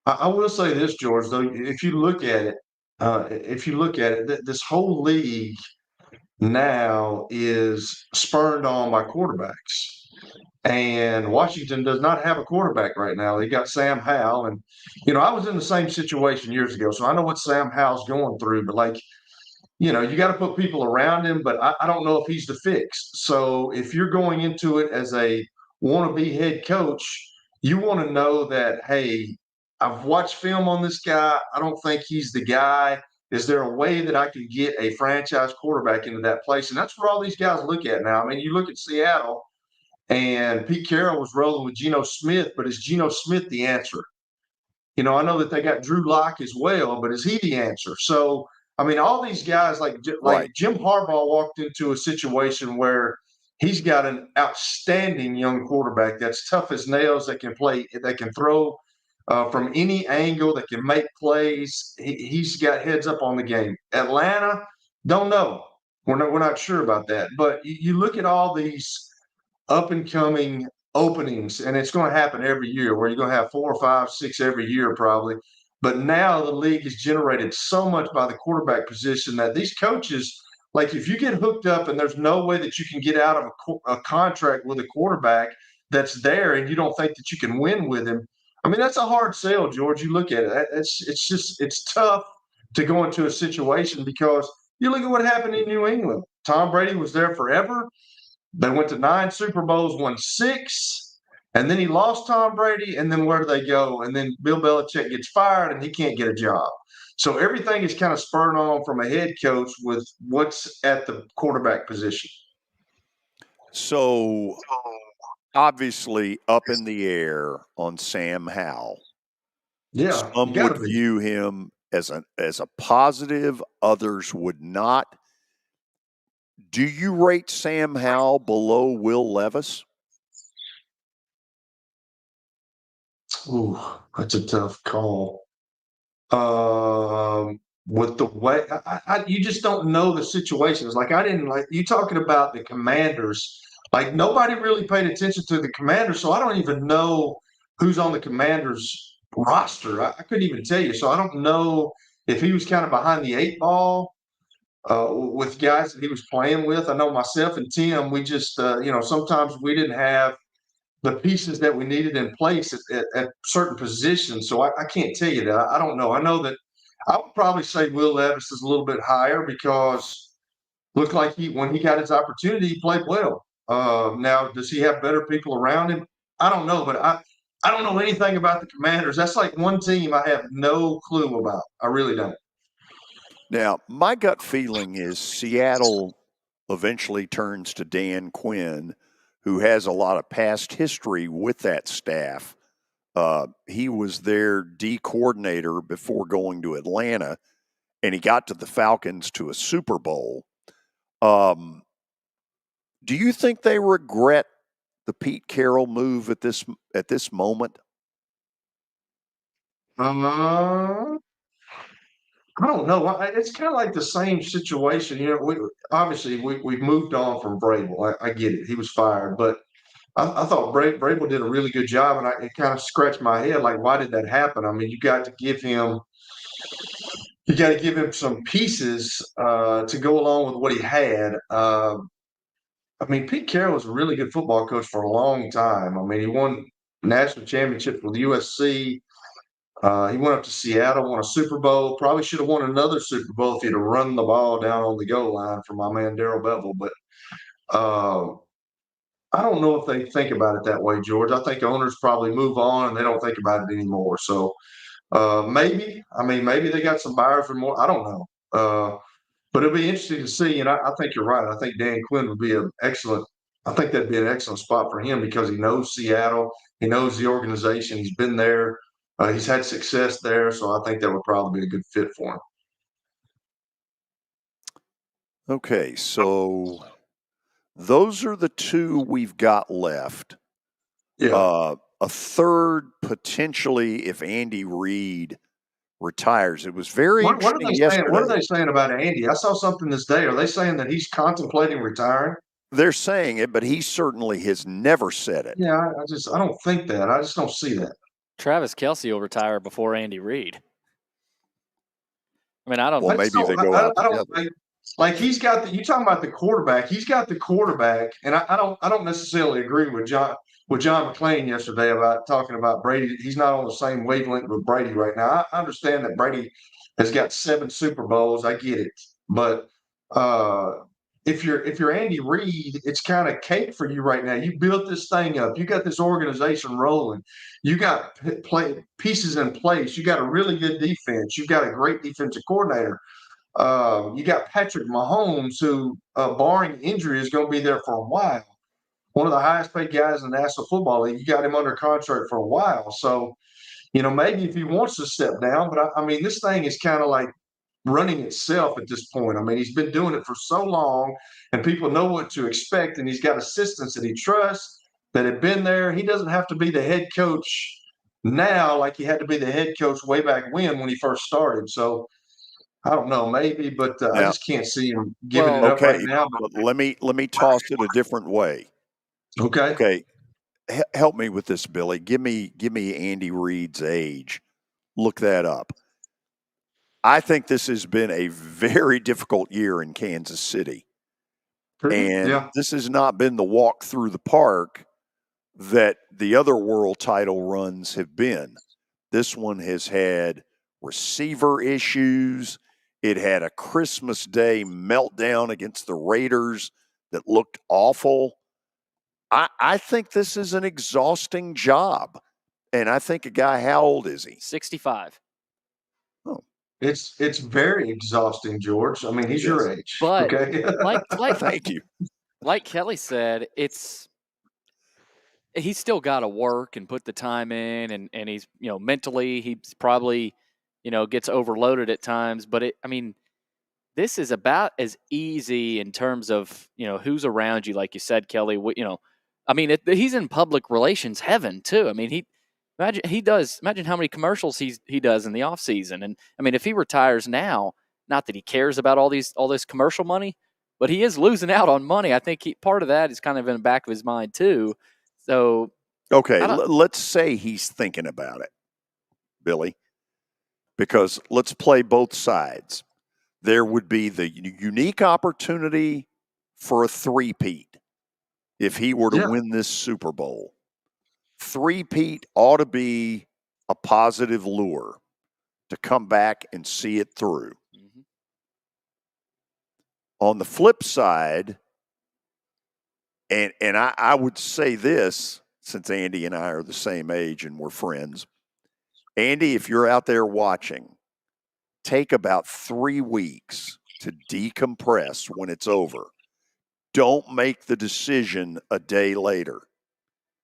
I will say this, George, though, if you look at it, this whole league now is spurned on by quarterbacks. And Washington does not have a quarterback right now. They got Sam Howell. And, I was in the same situation years ago, so I know what Sam Howell's going through. But, you got to put people around him, but I don't know if he's the fix. So if you're going into it as a wannabe head coach, you want to know that, hey, I've watched film on this guy. I don't think he's the guy. Is there a way that I can get a franchise quarterback into that place? And that's what all these guys look at now. I mean, you look at Seattle, and Pete Carroll was rolling with Geno Smith, but is Geno Smith the answer? I know that they got Drew Lock as well, but is he the answer? So, I mean, all these guys like Jim Harbaugh walked into a situation where he's got an outstanding young quarterback that's tough as nails, that can play, that can throw from any angle that can make plays. He's got heads up on the game. Atlanta, don't know. We're not sure about that. But you look at all these up and coming openings, and it's going to happen every year where you're going to have 4 or 5, 6 every year probably. But now the league has generated so much by the quarterback position that these coaches, like if you get hooked up and there's no way that you can get out of a contract with a quarterback that's there and you don't think that you can win with him, I mean, that's a hard sell, George. You look at it. It's tough to go into a situation because you look at what happened in New England. Tom Brady was there forever. They went to 9 Super Bowls, won 6, and then he lost Tom Brady. And then where do they go? And then Bill Belichick gets fired and he can't get a job. So everything is kind of spurred on from a head coach with what's at the quarterback position. So obviously up in the air on Sam Howell. Yeah, some would view him as a positive, others would not. Do you rate Sam Howell below Will Levis? Ooh, that's a tough call. With the way you just don't know the situations. Like I didn't like you talking about the Commanders. Like nobody really paid attention to the Commanders, so I don't even know who's on the Commanders roster. I couldn't even tell you. So I don't know if he was kind of behind the 8 ball with guys that he was playing with. I know myself and Tim, we just sometimes we didn't have the pieces that we needed in place at certain positions. So I can't tell you that. I don't know. I know that I would probably say Will Levis is a little bit higher because looked like when he got his opportunity, he played well. Now, does he have better people around him? I don't know, but I don't know anything about the Commanders. That's like one team I have no clue about. I really don't. Now, my gut feeling is Seattle eventually turns to Dan Quinn, who has a lot of past history with that staff. He was their D coordinator before going to Atlanta, and he got to the Falcons to a Super Bowl. Do you think they regret the Pete Carroll move at this moment? I don't know. It's kind of like the same situation. We've moved on from Vrabel. I get it. He was fired, but I thought Vrabel did a really good job, and it kind of scratched my head. Like, why did that happen? I mean, you got to give him some pieces to go along with what he had. I mean, Pete Carroll was a really good football coach for a long time. I mean, he won national championships with USC. He went up to Seattle, won a Super Bowl. Probably should have won another Super Bowl if he'd have run the ball down on the goal line for my man Darrell Bevell. But I don't know if they think about it that way, George. I think owners probably move on and they don't think about it anymore. So maybe they got some buyers or more. I don't know. But it'll be interesting to see. And I think you're right. I think Dan Quinn would be I think that'd be an excellent spot for him because he knows Seattle. He knows the organization. He's been there. He's had success there. So I think that would probably be a good fit for him. Okay, so those are the 2 we've got left. Yeah. A third potentially if Andy Reid retires. It was very interesting yesterday. What are they saying about Andy? I saw something this day. Are they saying that he's contemplating retiring? They're saying it, but he certainly has never said it. Yeah, I don't think that. I just don't see that. Travis Kelce will retire before Andy Reid. I mean, I don't. Well, maybe they go out together. Like he's got you talking about the quarterback. He's got the quarterback, and I don't necessarily agree with John McClain yesterday about talking about Brady. He's not on the same wavelength with Brady right now. I understand that Brady has got 7 Super Bowls. I get it, but if you're Andy Reid, it's kind of cake for you right now. You built this thing up. You got this organization rolling. You got pieces in place. You got a really good defense. You got a great defensive coordinator. You got Patrick Mahomes, who, barring injury, is going to be there for a while. One of the highest paid guys in the National Football League. You got him under contract for a while. So, maybe if he wants to step down, but I mean, this thing is kind of like running itself at this point. I mean, he's been doing it for so long and people know what to expect. And he's got assistants that he trusts that have been there. He doesn't have to be the head coach now like he had to be the head coach way back when he first started. So I don't know, maybe, but I Now, just can't see him giving it up okay, right now. but let me toss it a different way. Okay. Okay, help me with this, Billy. Give me Andy Reid's age. Look that up. I think this has been a very difficult year in Kansas City. And Yeah. this has not been the walk through the park that the other world title runs have been. This one has had receiver issues. It had a Christmas Day meltdown against the Raiders that looked awful. I think this is an exhausting job. And I think a guy, how old is he? 65. Oh, It's very exhausting, George. I mean, he's yes. your age. But Okay. like Thank you. Like Kelly said, he's still got to work and put the time in, and he's, mentally he's probably, gets overloaded at times. But this is about as easy in terms of, who's around you, like you said, Kelly. He's in public relations heaven too. Imagine how many commercials he does in the off season. And if he retires now, not that he cares about all this commercial money, but he is losing out on money. I think part of that is kind of in the back of his mind too. So okay, let's say he's thinking about it, Billy, because let's play both sides. There would be the unique opportunity for a three-peat if he were to win this Super Bowl. Three-peat ought to be a positive lure to come back and see it through. Mm-hmm. On the flip side, and I would say this, since Andy and I are the same age and we're friends. Andy, if you're out there watching, take about 3 weeks to decompress when it's over. Don't make the decision a day later.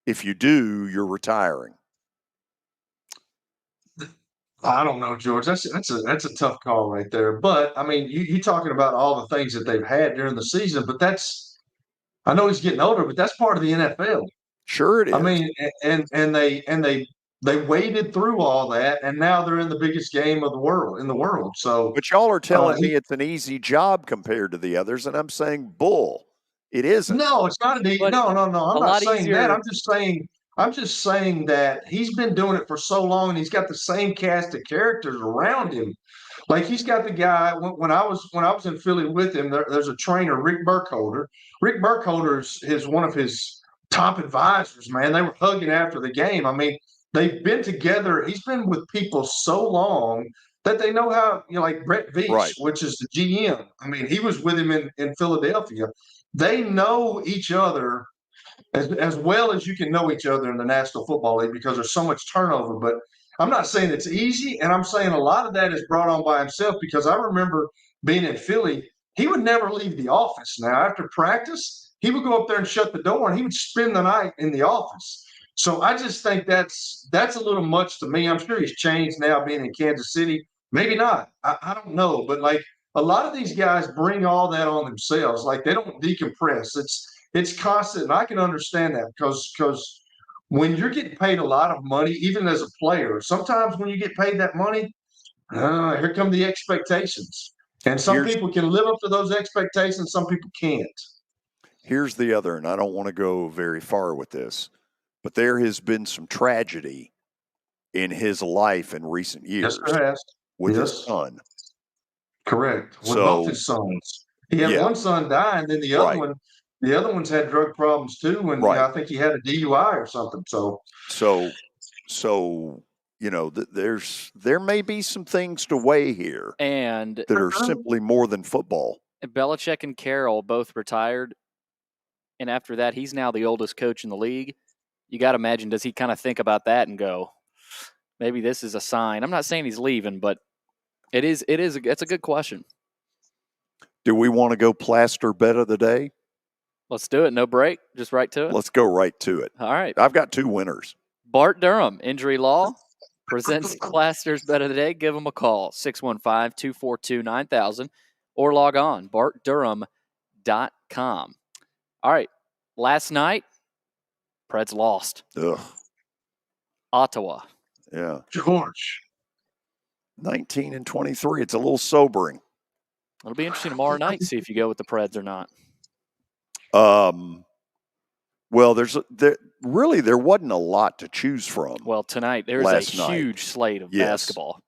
If you do, you're retiring. I don't know, George. That's a tough call right there. But you talking about all the things that they've had during the season, but I know he's getting older, but that's part of the NFL. Sure it is. And they waded through all that, and now they're in the biggest game of the world. So, but y'all are telling me it's an easy job compared to the others, and I'm saying bull. It isn't. No, it's not an easy. No. I'm not saying that. I'm just saying that he's been doing it for so long, and he's got the same cast of characters around him. Like he's got the guy. When I was in Philly with him, there's a trainer, Rick Burkholder. Rick Burkholder is one of his top advisors. Man, they were hugging after the game. They've been together. He's been with people so long that they know how. Like Brett Veach, right, which is the GM. He was with him in Philadelphia. They know each other as well as you can know each other in the National Football League because there's so much turnover. But I'm not saying it's easy, and I'm saying a lot of that is brought on by himself because I remember being in Philly, he would never leave the office. Now, after practice, he would go up there and shut the door, and he would spend the night in the office. So I just think that's a little much to me. I'm sure he's changed now being in Kansas City. Maybe not. I don't know. But like a lot of these guys bring all that on themselves. Like they don't decompress. It's constant. And I can understand that because when you're getting paid a lot of money, even as a player, sometimes when you get paid that money, here come the expectations. And some people can live up to those expectations. Some people can't. Here's the other, and I don't want to go very far with this, but there has been some tragedy in his life in recent years. Yes, there has. With his son. Correct. With both his sons. He had one son die, and then the other one's had drug problems too. And I think he had a DUI or something. So there may be some things to weigh here, and that are simply more than football. Belichick and Carroll both retired, and after that, he's now the oldest coach in the league. You got to imagine, does he kind of think about that and go, maybe this is a sign? I'm not saying he's leaving, but it's a good question. Do we want to go plaster bet of the day? Let's do it. No break. Just right to it. Let's go right to it. All right. I've got 2 winners. Bart Durham, Injury Law, presents Plaster's Bet of the Day. Give him a call, 615-242-9000, or log on, bartdurham.com. All right. Last night, Preds lost. Ugh. Ottawa. Yeah. George. 19-23. It's a little sobering. It'll be interesting tomorrow night, see if you go with the Preds or not. Well, there wasn't a lot to choose from. Well, tonight there's a huge slate of basketball.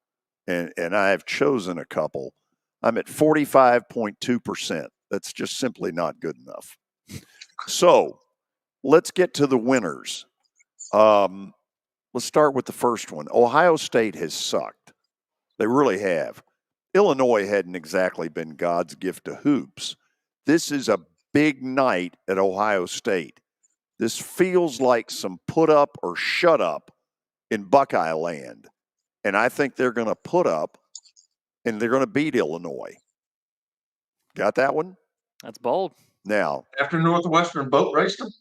And I have chosen a couple. I'm at 45.2%. That's just simply not good enough. So let's get to the winners. Let's start with the first one. Ohio State has sucked. They really have. Illinois hadn't exactly been God's gift to hoops. This is a big night at Ohio State. This feels like some put up or shut up in Buckeye land. And I think they're going to put up and they're going to beat Illinois. Got that one? That's bold. Now, after Northwestern boat raced them?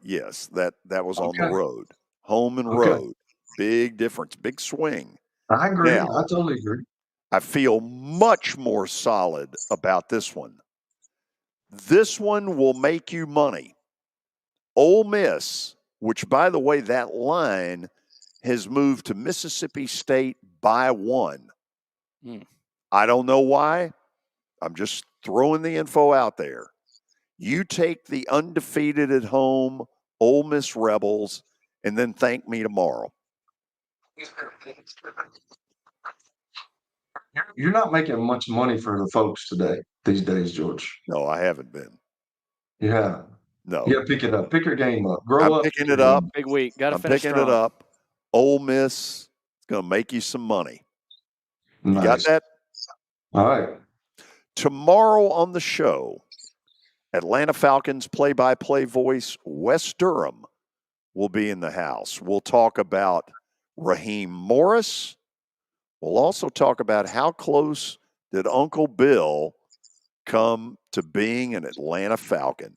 Yes, that was on the road. Home and road. Big difference, big swing. I agree. Now, I totally agree. I feel much more solid about this one. This one will make you money. Ole Miss, which, by the way, that line has moved to Mississippi State by 1. I don't know why. I'm just throwing the info out there. You take the undefeated at home Ole Miss Rebels and then thank me tomorrow. You're not making much money for the folks these days, George. No, I haven't been. Yeah. No. Yeah, pick it up. Pick your game up. Grow up. I'm picking it up. Big week. Got to I'm finish picking strong. it up. Ole Miss is going to make you some money. Nice. You got that? All right. Tomorrow on the show, Atlanta Falcons play-by-play voice Wes Durham will be in the house. We'll talk about Raheem Morris. We'll also talk about how close did Uncle Bill come to being an Atlanta Falcon.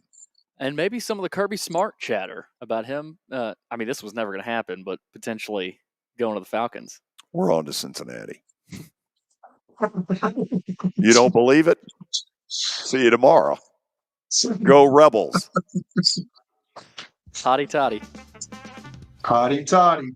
And maybe some of the Kirby Smart chatter about him. I mean, this was never going to happen, but potentially going to the Falcons. We're on to Cincinnati. You don't believe it? See you tomorrow. Go Rebels. Toddy toddy. Toddy toddy.